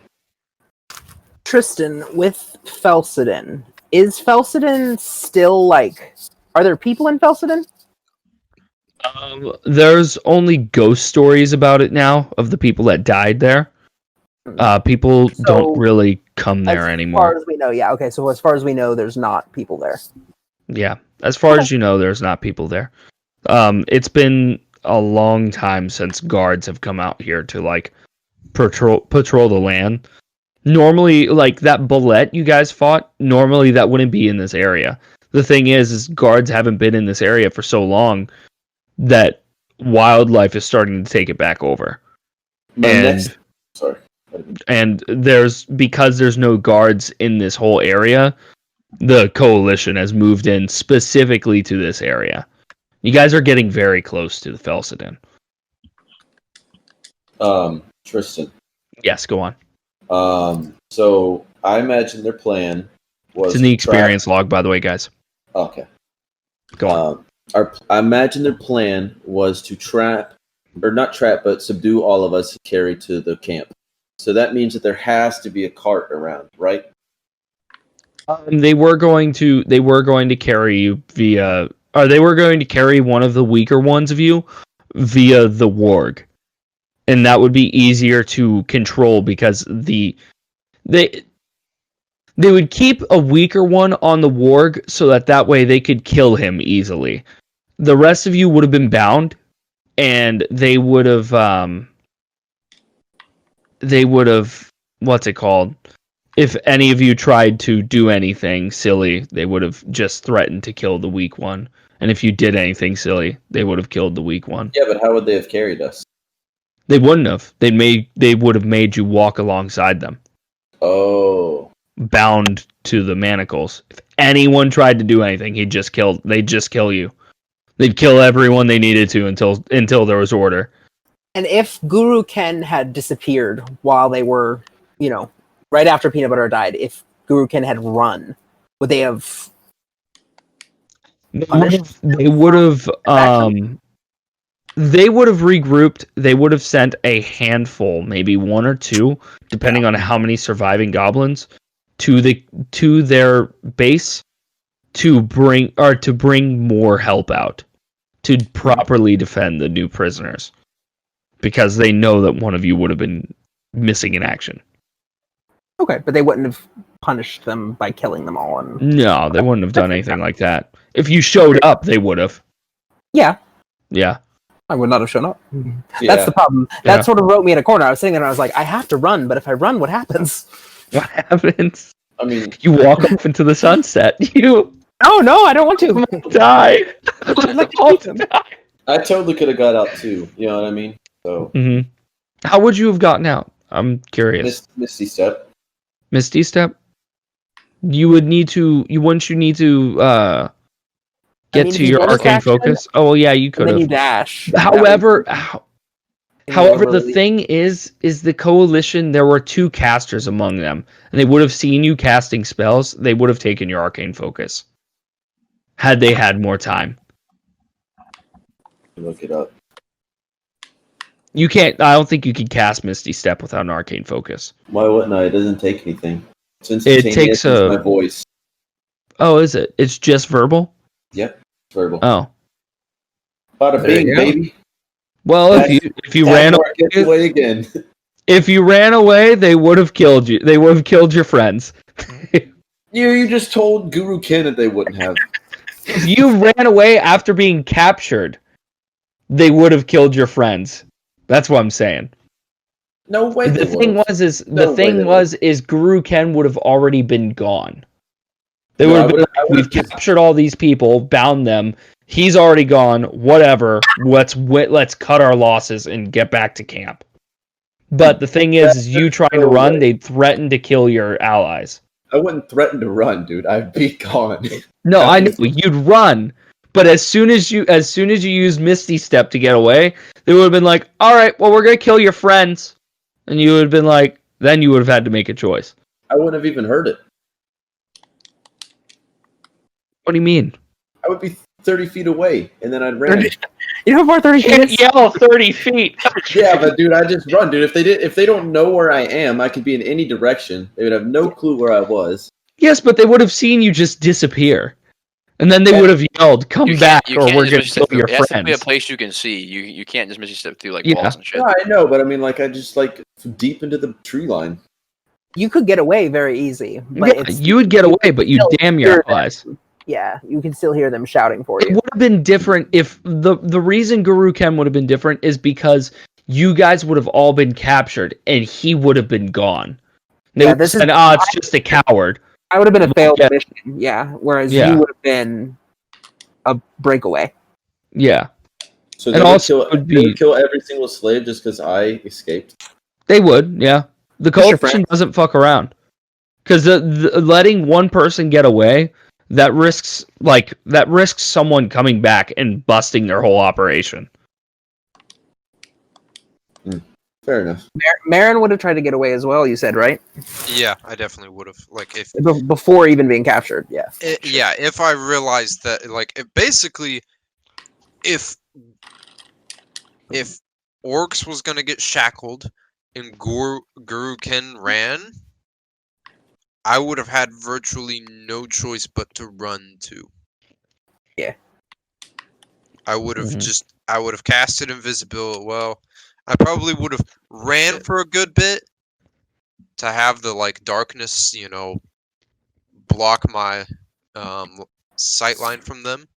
Tristan, with Felsidon, is Felsidon still, like, are there people in Felsidon? There's only ghost stories about it now of the people that died there. People don't really come there anymore. As far as we know, yeah. Okay, so as far as we know, there's not people there. Yeah, as far as you know, there's not people there. It's been a long time since guards have come out here to, like, patrol the land. Normally, like, that bullet you guys fought, normally that wouldn't be in this area. The thing is guards haven't been in this area for so long that wildlife is starting to take it back over. And because there's no guards in this whole area, the Coalition has moved in specifically to this area. You guys are getting very close to the Felsidon. Tristan. Yes, go on. So I imagine their plan was. It's in the experience log, by the way, guys. Okay. Go on. I imagine their plan was to but subdue all of us and carry to the camp. So that means that there has to be a cart around, right? They were going to carry you via. They were going to carry one of the weaker ones of you via the warg, and that would be easier to control because the They would keep a weaker one on the warg so that way they could kill him easily. The rest of you would have been bound, and they would have what's it called? If any of you tried to do anything silly, they would have just threatened to kill the weak one. And if you did anything silly, they would have killed the weak one. Yeah, but how would they have carried us? They wouldn't have. They would have made you walk alongside them. Oh. Bound to the manacles. If anyone tried to do anything, they'd just kill you. They'd kill everyone they needed to until there was order. And if Guru Ken had disappeared while they were, right after Peanut Butter died, if Guru Ken had run, would they have? They would have regrouped. They would have sent a handful, maybe one or two, depending on how many surviving goblins, to their base to bring more help out to properly defend the new prisoners, because they know that one of you would have been missing in action. Okay, but they wouldn't have punished them by killing them all. No, they wouldn't have done anything like that. If you showed up, they would have. Yeah. Yeah. I would not have shown up. Yeah. That's the problem. That sort of wrote me in a corner. I was sitting there and I was like, I have to run, but if I run, what happens? What happens? I mean, you walk off into the sunset. Oh no, I don't want to die. I'd like to die. I totally could have got out too. You know what I mean? So. Mm-hmm. How would you have gotten out? I'm curious. Misty Step. Misty Step. You would need to. Wouldn't you need to get to your arcane focus? Oh well, yeah, you could have. Then you dash. However, the thing is the coalition. There were 2 casters among them, and they would have seen you casting spells. They would have taken your arcane focus had they had more time. Look it up. You can't. I don't think you can cast Misty Step without an arcane focus. Why wouldn't I? It doesn't take anything. It takes my voice. Oh, is it? It's just verbal? Yep, it's verbal. Oh. Bada bing, baby. Well, if you ran away again. If you ran away, they would have killed you. They would have killed your friends. You just told Guru Ken that they wouldn't have. If you ran away after being captured, they would have killed your friends. That's what I'm saying. No way. The thing was Guru Ken would have already been gone. They would have been like, we've captured all these people, bound them. He's already gone. Whatever. Let's cut our losses and get back to camp. But the thing is you trying to run, they'd threaten to kill your allies. I wouldn't threaten to run, dude. I'd be gone. No, I know you'd run. But as soon as you use Misty Step to get away, they would have been like, all right, well, we're going to kill your friends. And you would have been like, then you would have had to make a choice. I wouldn't have even heard it. What do you mean? I would be 30 feet away, and then I'd run. You know how far 30 feet is? Yell 30 feet. Yeah, but dude, I just run, dude. If they don't know where I am, I could be in any direction. They would have no clue where I was. Yes, but they would have seen you just disappear. And then they would have yelled, come back, or we're going to kill your friends. It has to be a place you can see. You can't just Misty Step through walls and shit. Yeah, I know, but I mean, I just deep into the tree line. You could get away very easy. But you would get away, but you damn your allies. Yeah, you can still hear them shouting for you. It would have been different if the reason Guru Ken would have been different is because you guys would have all been captured and he would have been gone. They would have said, it's just a coward. I would have been a failed mission, yeah. Whereas you would have been a breakaway. Yeah. So they would kill every single slave just because I escaped? They would, yeah. The coalition doesn't fuck around. Because letting one person get away, that risks someone coming back and busting their whole operation. Fair enough. Marin would have tried to get away as well, you said, right? Yeah, I definitely would have. Before even being captured, yeah. If I realized that, if Orcs was gonna get shackled and Guru Ken ran, I would have had virtually no choice but to run too. Yeah. I would have casted invisibility. Well, I probably would have ran for a good bit to have the darkness, block my sight line from them,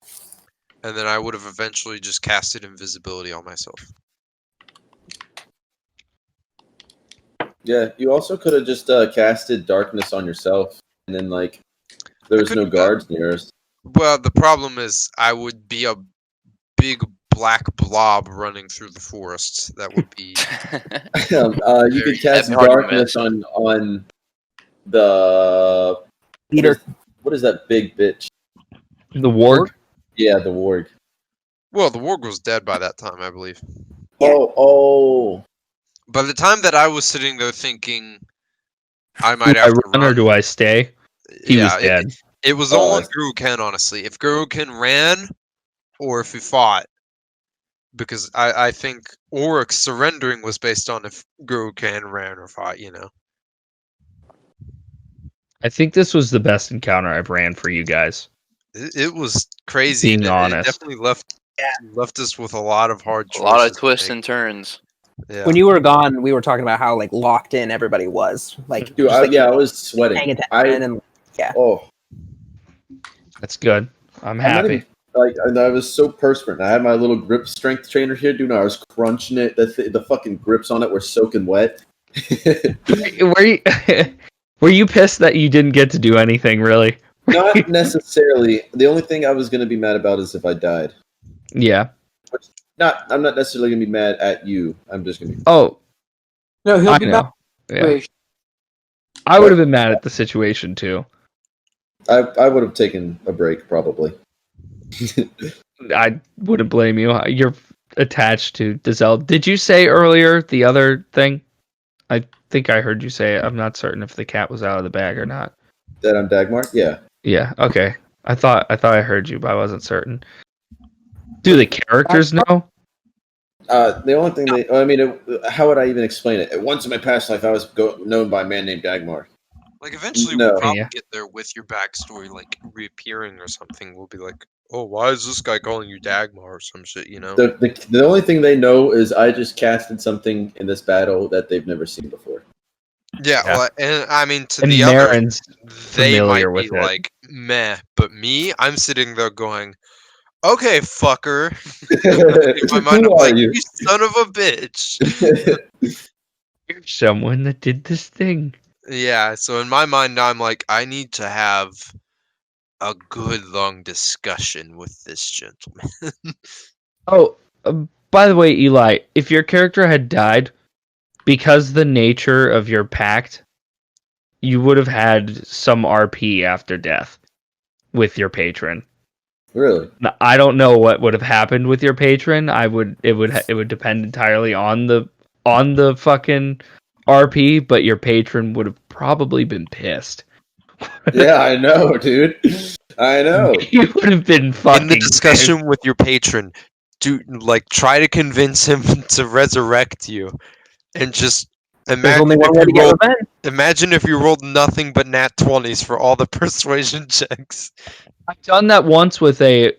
and then I would have eventually just casted invisibility on myself. Yeah, you also could have just casted darkness on yourself, and then like there was no guards near us. Well, the problem is I would be a big black blob running through the forest. That would be. You could cast That'd be hard to darkness on the Leader. What is that big bitch? The warg. Yeah, the warg. Well, the warg was dead by that time, I believe. Yeah. Oh. By the time that I was sitting there thinking, I Do might I have to run or do I stay? He was dead. It was all on Guruken, honestly. If Guruken ran, or if he fought, because I think Oryx surrendering was based on if Guruken ran or fought, you know. I think this was the best encounter I've ran for you guys. It was crazy. Being honest. It definitely left us with a lot of hard A choices. lot of twists and turns. Yeah. When you were gone, we were talking about how like locked in everybody was. Like, Dude, just, like, I was sweating. paying attention and yeah. Oh, That's good. I'm happy. I was so perspirant. I had my little grip strength trainer here, dude. And I was crunching it. The fucking grips on it were soaking wet. Were you pissed that you didn't get to do anything, really? Not necessarily. The only thing I was going to be mad about is if I died. Yeah. I'm not necessarily going to be mad at you. I'm just going to be... Oh, No, he'll I be know. back. Yeah. I would have been mad at the situation, too. I would have taken a break, probably. I wouldn't blame you. You're attached to Dizelle. Did you say earlier the other thing? I think I heard you say it. I'm not certain if the cat was out of the bag or not. That I'm Dagmar? Yeah. Yeah, okay. I thought I heard you, but I wasn't certain. Do the characters know? The only thing how would I even explain it? Once in my past life, I was known by a man named Dagmar. Like, eventually No. we'll probably Yeah. get there with your backstory, like, reappearing or something. We'll be like, oh, why is this guy calling you Dagmar or some shit, you know? The only thing they know is I just casted something in this battle that they've never seen before. Yeah, Yeah. well, and I mean, to And the Marin's others, they might familiar be with it. like, meh. But me, I'm sitting there going, okay, fucker. In my mind, Who I'm are like, you? you son of a bitch. You're someone that did this thing. Yeah, so in my mind, I'm like, I need to have a good long discussion with this gentleman. Oh, by the way, Eli, if your character had died, because the nature of your pact, you would have had some RP after death with your patron. Really? Now, I don't know what would have happened with your patron. It would depend entirely on the fucking RP, but your patron would have probably been pissed. Yeah, I know, dude. I know. You would have been fucking In the discussion pissed. with your patron, try to convince him to resurrect you, and just There's imagine only one if way you to get rolled, revenge. imagine if you rolled nothing but nat 20s for all the persuasion checks. I've done that once with a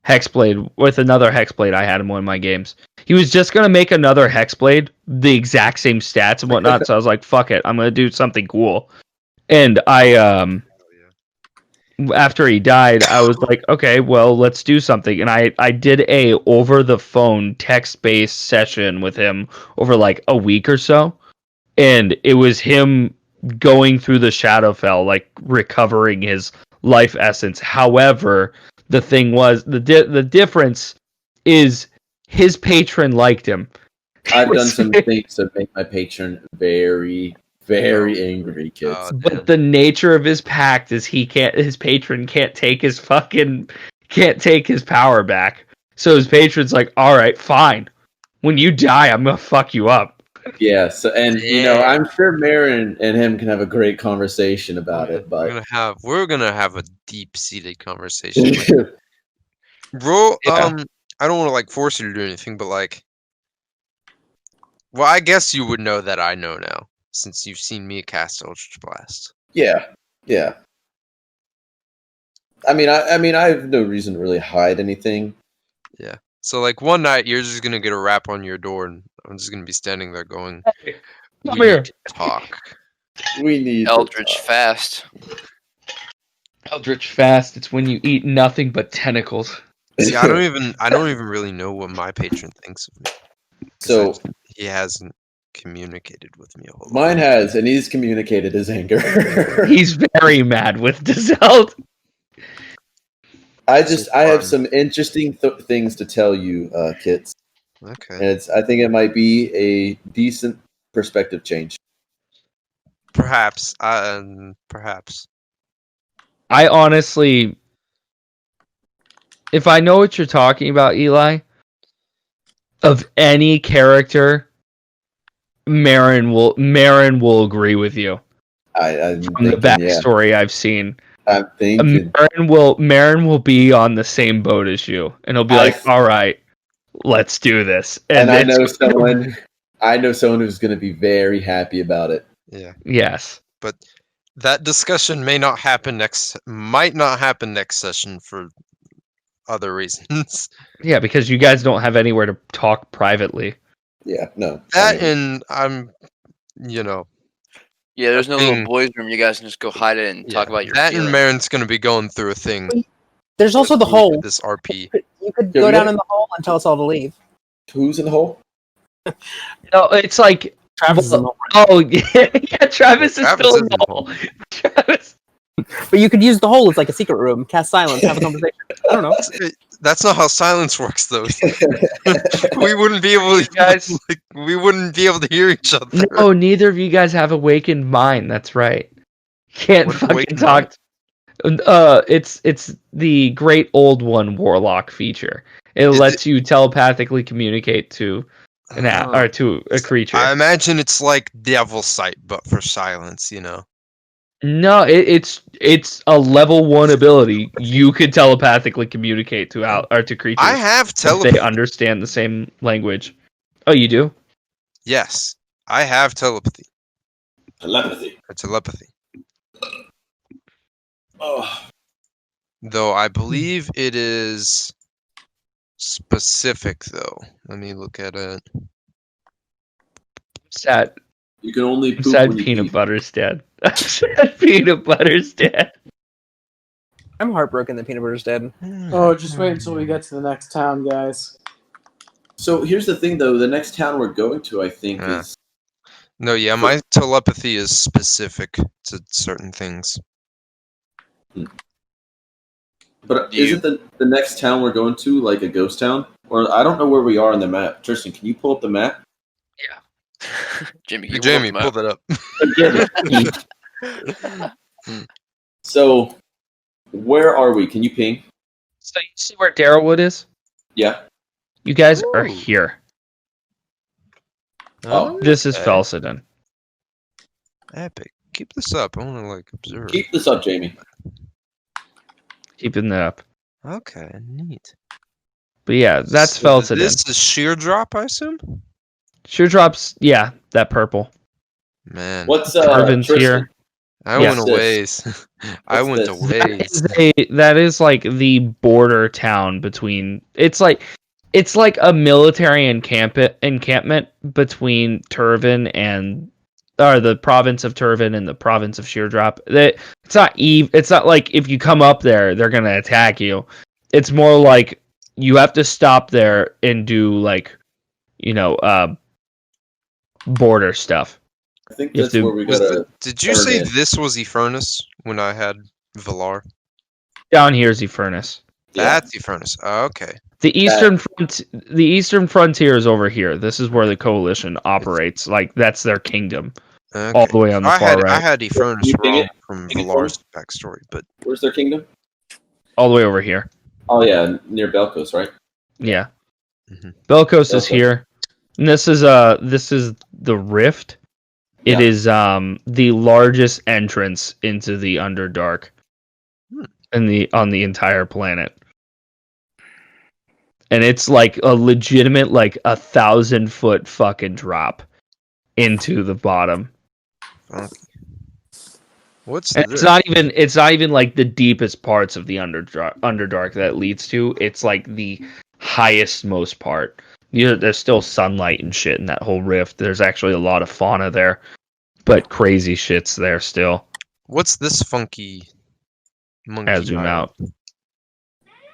hexblade, with another hexblade I had in one of my games. He was just gonna make another hexblade, the exact same stats and whatnot, so I was like, fuck it, I'm gonna do something cool. And after he died, I was like, okay, well, let's do something. And I did a over the phone text based session with him over like a week or so. And it was him going through the Shadowfell, like recovering his life essence. However, the thing was the difference is his patron liked him. I've done some things to make my patron very, very angry, kids. But the nature of his pact is his patron can't take his power back. So his patron's like, all right, fine. When you die, I'm gonna fuck you up. Yeah, so I'm sure Marin and him can have a great conversation about it, but we're gonna have a deep-seated conversation. Roll. Yeah. I don't want to like force you to do anything, but like, well, I guess you would know that I know now, since you've seen me cast Eldritch Blast. yeah. I mean, I have no reason to really hide anything. Yeah. So like one night you're just gonna get a rap on your door, and I'm just gonna be standing there going, Come "We here. need to talk." We need Eldritch Fast. Eldritch Fast. It's when you eat nothing but tentacles. See, I don't even really know what my patron thinks of me. So He hasn't communicated with me a whole lot. mine has, and he's communicated his anger. He's very mad with Dazelt. I have some interesting things to tell you, Kits. Okay. And I think it might be a decent perspective change. Perhaps. I honestly, if I know what you're talking about, Eli, of any character, Marin will agree with you. I'm From the backstory I've seen. I'm thinking Marin will be on the same boat as you, and he'll be like, "All right, let's do this." And I know someone who's going to be very happy about it. Yeah. Yes. But that discussion might not happen next session for other reasons. Yeah, because you guys don't have anywhere to talk privately. Yeah, no. And I'm, Yeah, there's no little boys' room. You guys can just go hide it and talk about your feelings. And Marin's going to be going through a thing. There's also the hole. This RP. You could go down in the hole and tell us all to leave. Who's in the hole? No, it's like Travis is in the hole. Oh yeah, Travis is still in the hole. Travis. But you could use the hole as like a secret room. Cast silence. Have a conversation. I don't know. That's not how silence works, though. We wouldn't be able to, guys. We wouldn't be able to hear each other. No, neither of you guys have awakened mind. That's right. Can't fucking talk. It's the great old one warlock feature. It lets you telepathically communicate to to a creature. I imagine it's like Devil Sight, but for silence. No, it's a level 1 ability. You could telepathically communicate to creatures. I have telepathy. If they understand the same language. Oh, you do? Yes, I have telepathy. Telepathy. Oh. Though I believe it is specific, though. Let me look at it. Sad. You can only poop sad when you peanut eat. butter's dead. Sad peanut butter's dead. I'm heartbroken that peanut butter's dead. Oh, just wait until we get to the next town, guys. So here's the thing, though. The next town we're going to, I think, is... No, yeah, my telepathy is specific to certain things. But isn't the next town we're going to like a ghost town? Or I don't know where we are on the map. Tristan, can you pull up the map? Yeah. Jamie, pull that up. So, where are we? Can you ping? So you see where Darrowwood is? Yeah. You guys are here. Oh, this is Felsidon. Epic. Keep this up. I want to observe. Keep this up, Jamie. Keeping that up. Okay, neat. But yeah, that's Felsidon. This is sheer drop, I assume? Sheer drops, yeah, that purple. Man. What's Turvin's here? I went a ways. I went a ways. That is like the border town between. It's like a military encampment between Turvin and the province of Turvin and the province of Sheardrop. It's not like if you come up there, they're gonna attack you. It's more like you have to stop there and do border stuff. I think that's where we gotta. Did you say this was Efurnace when I had Valar? Down here is Efurnace. That's Efurnace. Oh, okay. The eastern frontier is over here. This is where the coalition operates. Like that's their kingdom, all the way on the far right. I had Efurnace wrong from Valar's backstory, but where's their kingdom? All the way over here. Oh yeah, near Belkos, right? Yeah. Mm-hmm. Belkos is here. And this is the Rift. It is the largest entrance into the Underdark on the entire planet. And it's like a legitimate 1,000-foot fucking drop into the bottom. It's not even like the deepest parts of the Underdark that it leads to. It's like the highest most part. There's still sunlight and shit in that whole rift. There's actually a lot of fauna there. but crazy shit's there still. What's this funky monkey? As zoom out.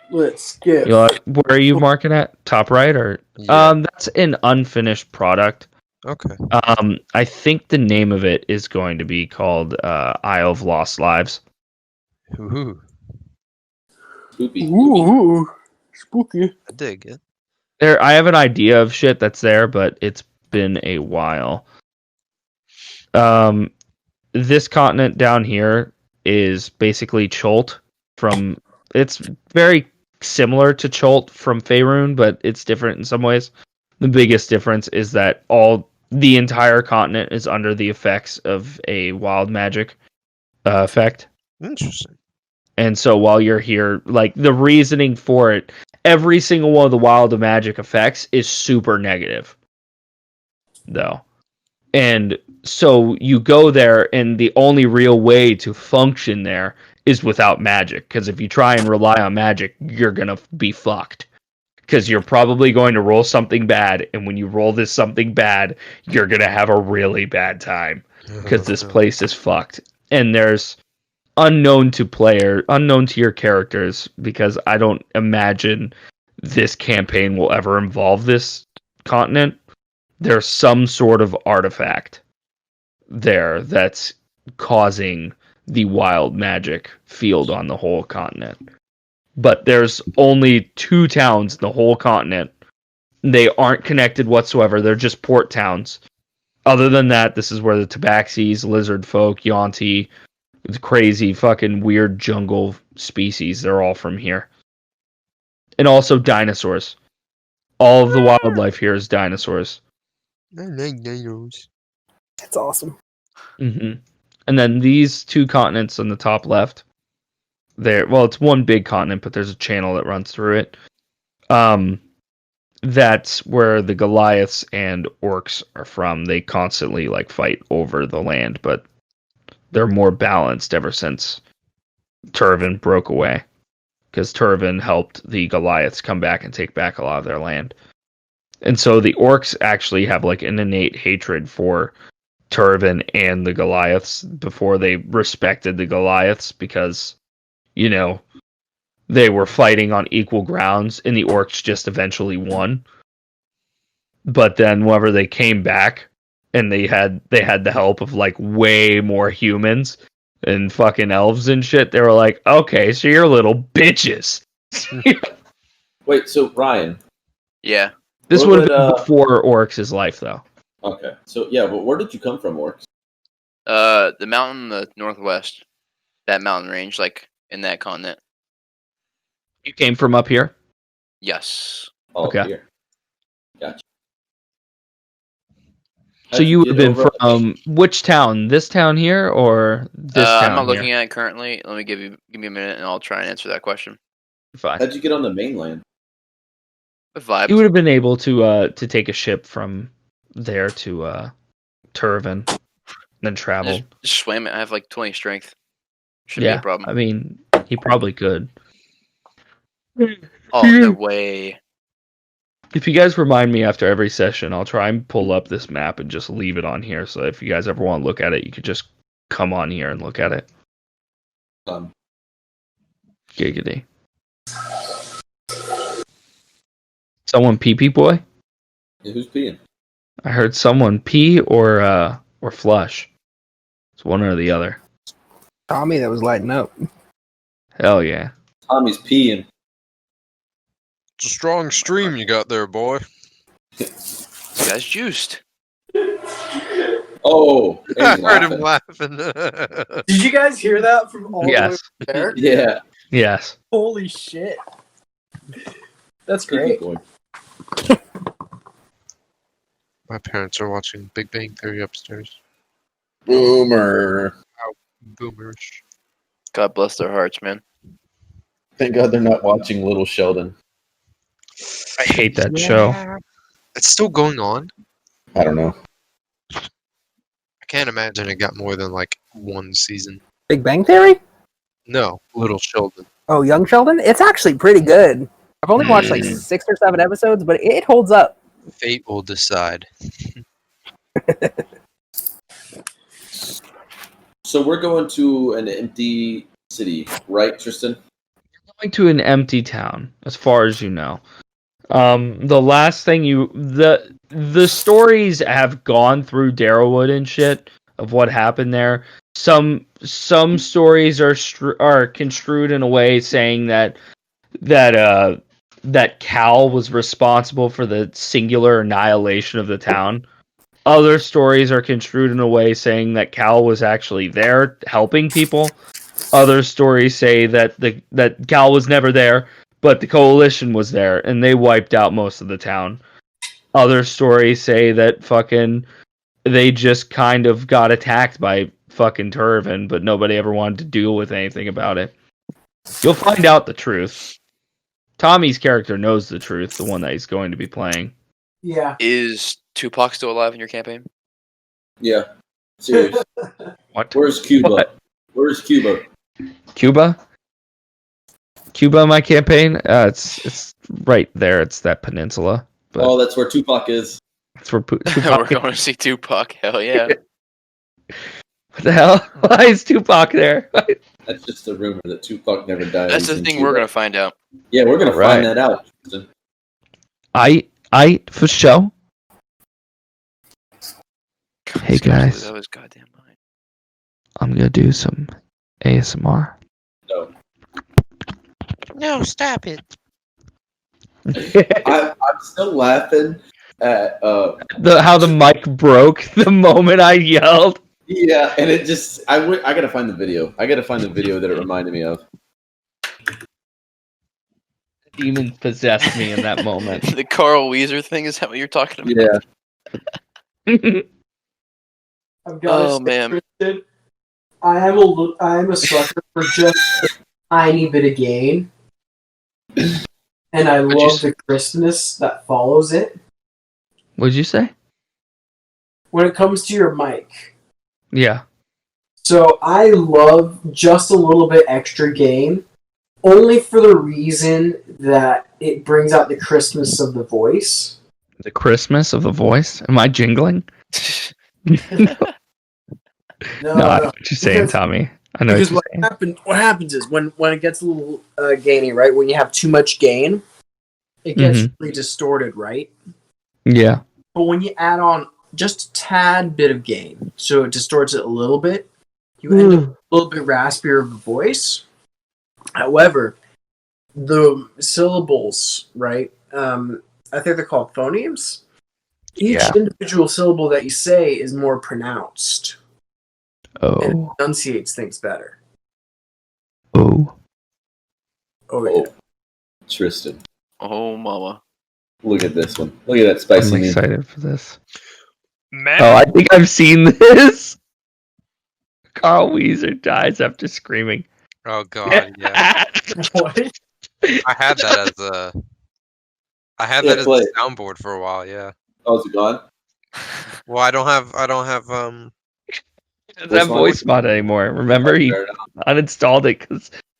Let's skip. You know, where are you marking at? Top right or? Yeah. That's an unfinished product. Okay. I think the name of it is going to be called Isle of Lost Lives. Ooh, Spoopy. Ooh, spooky. I dig it. I have an idea of shit that's there, but it's been a while. This continent down here is basically Cholt from. It's very similar to Cholt from Faerun, but it's different in some ways. The biggest difference is that the entire continent is under the effects of a wild magic effect. Interesting. And so while you're here, like the reasoning for it, every single one of the wild magic effects is super negative, though. And so you go there, and the only real way to function there is without magic. Because if you try and rely on magic, you're going to be fucked. Because you're probably going to roll something bad, and when you roll this something bad, you're going to have a really bad time. Because this place is fucked. And there's unknown to your characters, because I don't imagine this campaign will ever involve this continent. There's some sort of artifact there that's causing the wild magic field on the whole continent. But there's only 2 towns in the whole continent. They aren't connected whatsoever. They're just port towns. Other than that, this is where the Tabaxis, lizard folk, Yuan-ti, the crazy fucking weird jungle species, they're all from here. And also dinosaurs. All of the wildlife here is dinosaurs. I like dinosaurs. That's awesome. Mm-hmm. And then these 2 continents on the top left, it's one big continent, but there's a channel that runs through it. That's where the Goliaths and orcs are from. They constantly fight over the land, but they're more balanced ever since Turvin broke away. Because Turvin helped the Goliaths come back and take back a lot of their land. And so the orcs actually have an innate hatred for Turvin and the Goliaths before they respected the Goliaths, because, they were fighting on equal grounds and the orcs just eventually won. But then whenever they came back and they had the help of way more humans and fucking elves and shit, they were like, okay, so you're little bitches. Wait, so Ryan. Yeah. This would have been before Oryx's life, though. Okay. So, yeah, but where did you come from, Orcs? The mountain in the northwest. That mountain range, in that continent. You came from up here? Yes. Oh, okay. Here. Gotcha. So you would have been from which town? This town here or this town I'm not here? looking at it currently. Let me give me a minute, and I'll try and answer that question. Fine. How'd you get on the mainland? A vibe. You would have been able to take a ship from there to Turvin, and then travel. Just swim it. I have 20 strength. Shouldn't be a problem. I mean, he probably could. Oh, no way. If you guys remind me after every session, I'll try and pull up this map and just leave it on here. So if you guys ever want to look at it, you could just come on here and look at it. Giggity. Someone pee boy? Yeah, who's peeing? I heard someone pee or flush. It's one or the other. Tommy, that was lighting up. Hell yeah. Tommy's peeing. It's a strong stream you got there, boy. This guy's juiced. Oh, I heard him laughing. laughing. Did you guys hear that from all the way over there? Yeah. Yes. Holy shit. That's great. My parents are watching Big Bang Theory upstairs. Boomer. Boomers. God bless their hearts, man. Thank God they're not watching Little Sheldon. I hate that show. It's still going on. I don't know. I can't imagine it got more than 1 season. Big Bang Theory? No, Little Sheldon. Oh, Young Sheldon? It's actually pretty good. I've only watched 6 or 7 episodes, but it holds up. Fate will decide. So we're going to an empty city, right, Tristan? Going to an empty town, as far as you know. The last thing the stories have gone through Darrowwood and shit of what happened there. Some stories are construed in a way saying that Cal was responsible for the singular annihilation of the town. Other stories are construed in a way saying that Cal was actually there helping people. Other stories say that Cal was never there, but the coalition was there and they wiped out most of the town. Other stories say that they just kind of got attacked by fucking Turvin, but nobody ever wanted to deal with anything about it. You'll find out the truth. Tommy's character knows the truth, the one that he's going to be playing. Yeah. Is Tupac still alive in your campaign? Yeah. Serious. What? Where's Cuba? What? Where's Cuba? Cuba? Cuba, my campaign? It's right there. It's that peninsula. But Oh, that's where Tupac is. that's where We're Tupac. going to see Tupac. Hell yeah. What the hell? Why is Tupac there? That's just a rumor that Tupac never died. That's the He's in thing Cuba. we're going to find out. Yeah, we're gonna Right. find that out. Tristan. I for show. Hey, This guy's guys. losing his goddamn mind. I'm gonna do some ASMR. No. No, stop it. I'm still laughing at How the mic broke the moment I yelled. yeah, and it just I gotta find the video. I gotta find the video that it reminded me of. Demon possessed me in that moment. The Carl Weezer thing, is that what you're talking about? Yeah. I've got Oh, man. Tristan, I am a sucker for just a tiny bit of gain, and I love the crispness that follows it. What'd you say? When it comes to your mic, Yeah. so I love just a little bit extra gain, only for the reason that it brings out the crispness of the voice. The Christmas of the voice. Am I jingling? No, No, I know no. what you're saying, Tommy. I know Because what you're saying. what happens is when it gets a little gainy, right? When you have too much gain, it gets really distorted, right? Yeah. But when you add on just a tad bit of gain, so it distorts it a little bit, you end up with a little bit raspier of a voice. However, the syllables, right? I think they're called phonemes. Each individual syllable that you say is more pronounced. And it Oh. enunciates things better. Oh. Oh, yeah. Tristan. Oh, mama. Look at this one. Look at that spicy I'm meat. excited for this. Man. Oh, I think I've seen this. Carl Weezer dies after screaming. Oh god, yeah. What? I had that as a play. a soundboard for a while, yeah. Oh, is it gone? Well, I don't have Doesn't have voice mod anymore. Remember, he Fair enough. uninstalled it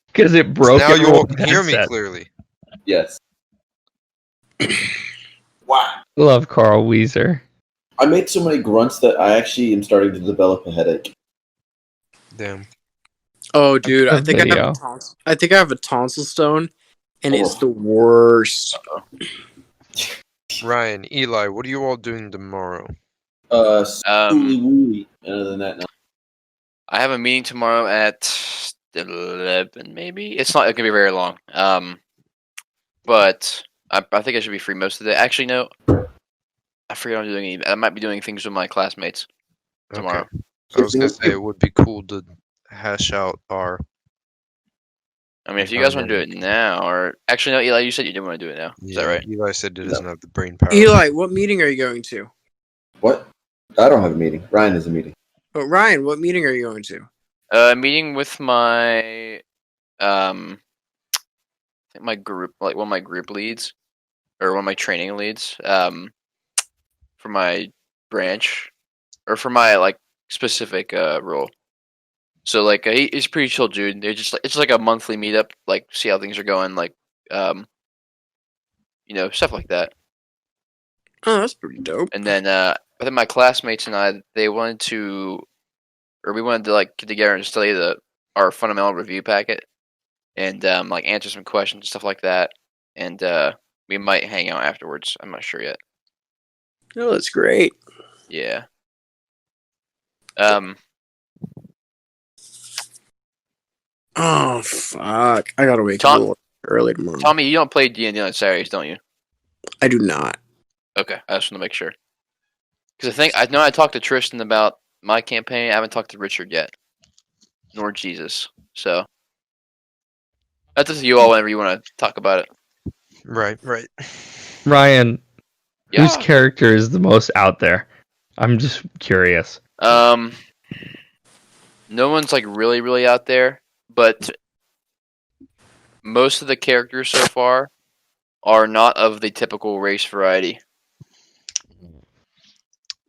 because it broke. now you all everyone's can hear me headset. clearly. Yes. Wow. Love Carl Weezer. I made so many grunts that I actually am starting to develop a headache. Damn. Oh, dude, I think video. I have a tonsil stone, and Oh. it's the worst. Ryan, Eli, what are you all doing tomorrow? Schooly wooly. Other than that, no. I have a meeting tomorrow at 11, maybe. It's not going to be very long. But I think I should be free most of the day. Actually, no. I forget I'm doing. I might be doing things with my classmates tomorrow. Okay. I was gonna say it would be cool to hash out our. I mean, if you guys want to do it now, or actually, no, Eli, you said you didn't want to do it now. Is that right? Eli said he doesn't have the brain power. Eli, what meeting are you going to? What? I don't have a meeting. Ryan has a meeting. But Ryan, what meeting are you going to? Meeting with my I think my group, like one of my group leads, or one of my training leads, for my branch, or for my like specific role. So like he's a pretty chill dude. They're just like it's like a monthly meetup, like see how things are going, like stuff like that. Oh, that's pretty dope. And then I think my classmates and I, they wanted to or we wanted to like get together and study our fundamental review packet, and like answer some questions and stuff like that, and we might hang out afterwards. I'm not sure yet. Oh, that's great. Yeah. Oh fuck! I gotta wake up a little early tomorrow. Tommy, you don't play D&D on Saturdays, don't you? I do not. Okay, I just want to make sure. Because I know I talked to Tristan about my campaign. I haven't talked to Richard yet, nor Jesus. So that's up to you all whenever you want to talk about it. Right. Ryan, Yeah. whose character is the most out there? I'm just curious. No one's like really, really out there, but most of the characters so far are not of the typical race variety.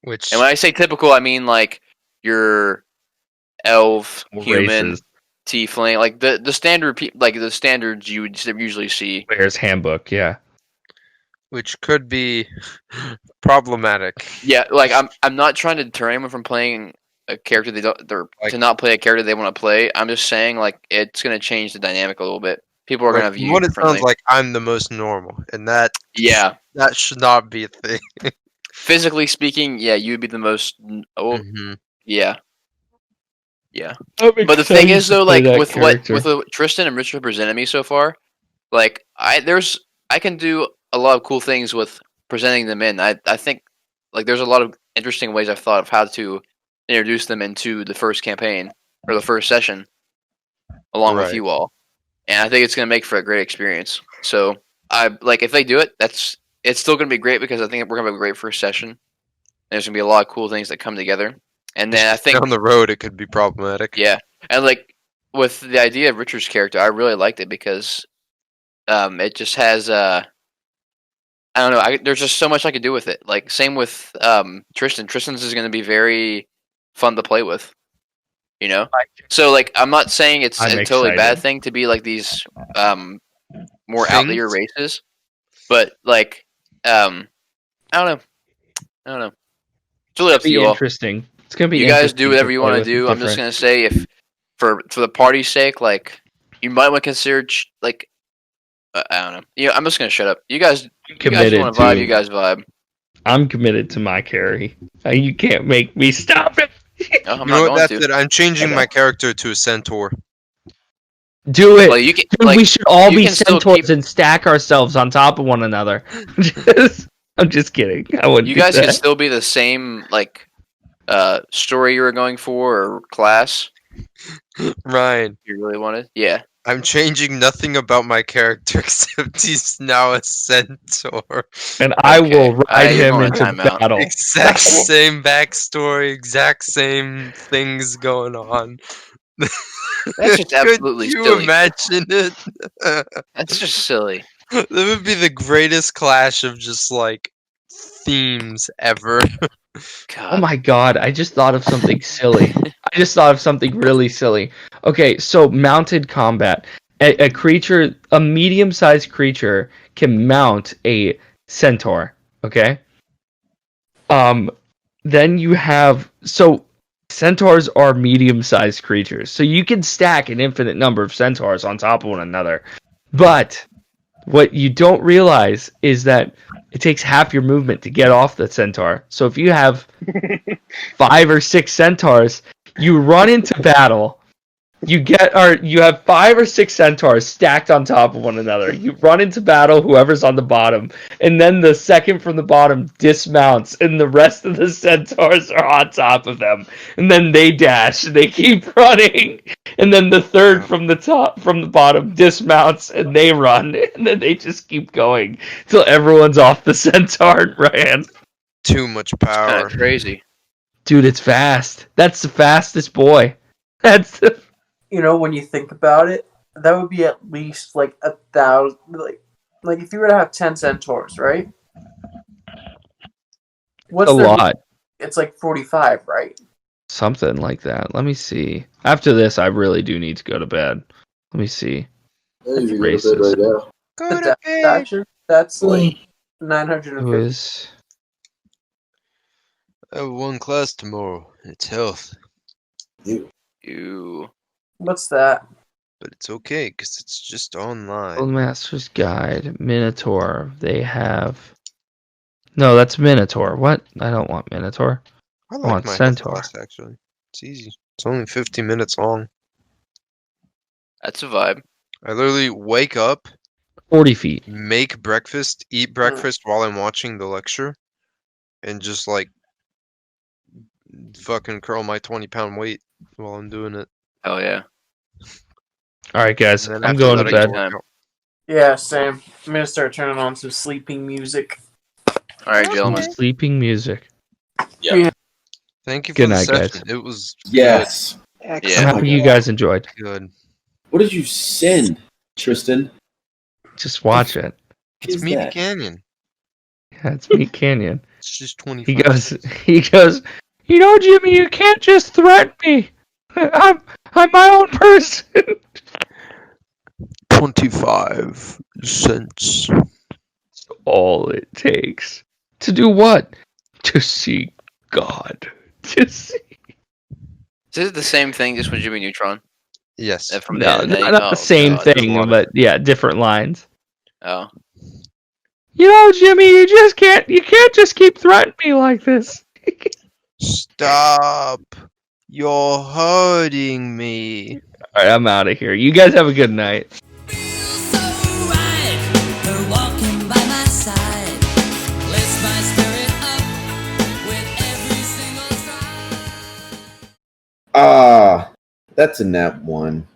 Which, and when I say typical, I mean like your elf, human, Races. tiefling, like the standard, like the standards you would usually see. Player's Handbook, yeah. which could be problematic. Yeah, like I'm not trying to deter anyone from playing a character to not play a character they want to play. I'm just saying like it's gonna change the dynamic a little bit. People are gonna view What you it differently. sounds like, I'm the most normal, and that should not be a thing. Physically speaking, yeah, you would be the most. Oh, yeah. But the thing is, though, like with what Tristan and Richard presented me so far, like I can do a lot of cool things with presenting them in. I think like there's a lot of interesting ways I've thought of how to introduce them into the first campaign or the first session, along with you all, and I think it's gonna make for a great experience. So if they do it, it's still gonna be great because I think we're gonna have a great first session. And there's gonna be a lot of cool things that come together, and then I think down the road it could be problematic. Yeah, and like with the idea of Richard's character, I really liked it because it just has I don't know. There's just so much I could do with it. Like same with Tristan. Tristan's is going to be very fun to play with. You know, so like I'm not saying it's a totally bad thing to be like these more out there races, but like I don't know. It's really up to you all. Interesting. It's gonna be. You guys do whatever you want to do. I'm just gonna say if for the party's sake, like you might want to consider like I don't know. Yeah, I'm just gonna shut up. You guys want to vibe. You guys vibe. I'm committed to my carry. You can't make me stop it. No, I'm not going to. It. I'm changing my character to a centaur. Do it. Well, Dude, we should all be centaurs and stack ourselves on top of one another. I'm just kidding. I wouldn't. You guys can still be the same like story you were going for or class. Ryan, you really wanted? Yeah. I'm changing nothing about my character except he's now a centaur. And I will ride him into battle. Exact same backstory, exact same things going on. That's just absolutely silly. Could you imagine it? That's just silly. That would be the greatest clash of just like themes ever. God. Oh my god, I just thought of something silly. I just thought of something really silly. Okay, so mounted combat. A creature, a medium-sized creature can mount a centaur, okay? Then you have centaurs are medium-sized creatures. So you can stack an infinite number of centaurs on top of one another. But what you don't realize is that it takes half your movement to get off the centaur. So if you have 5 or 6 centaurs, you run into battle. You have 5 or 6 centaurs stacked on top of one another. You run into battle, whoever's on the bottom, and then the second from the bottom dismounts, and the rest of the centaurs are on top of them. And then they dash, and they keep running. And then the third from the bottom dismounts, and they run, and then they just keep going till everyone's off the centaur and ran. Too much power. Kind of crazy. Dude, it's fast. That's the fastest boy. That's the... You know, when you think about it, that would be at least like 1,000. Like if you were to have 10 centaurs, right? What's a lot? It's like 45, right? Something like that. Let me see. After this, I really do need to go to bed. Let me see. That's racist. Right now. Go to bed. That's like 950. Who is? I have 1 class tomorrow. It's health. Ew. What's that? But it's okay because it's just online. Old Master's Guide, Minotaur. They have. No, that's Minotaur. What? I don't want Minotaur. I want like my Centaur. class actually. It's easy. It's only 15 minutes long. That's a vibe. I literally wake up, 40 feet. make breakfast, eat breakfast while I'm watching the lecture, and just like fucking curl my 20-pound weight while I'm doing it. Hell yeah. All right, guys. And then I'm after going that, to I get bed. work out. Yeah, same. I'm gonna start turning on some sleeping music. All right, Some gentlemen. sleeping music. Thank you for Good the night, guys. session. It was Yes. I'm Yeah. happy you guys enjoyed. good. What did you send, Tristan? Just watch it. It's Is Meaty that? Canyon. Yeah, it's Meat Canyon. It's just 25. He goes, you know, Jimmy, you can't just threaten me. I'm my own person. 25 cents. That's all it takes. To do what? To see God. To see. Is it the same thing just with Jimmy Neutron? Yes. From No, the not oh, the same God, there's a thing, lot of- but yeah, different lines. Oh. You know, Jimmy, you can't just keep threatening me like this. Stop. You're hurting me. All right, I'm out of here. You guys have a good night. Ah, that's a nap one.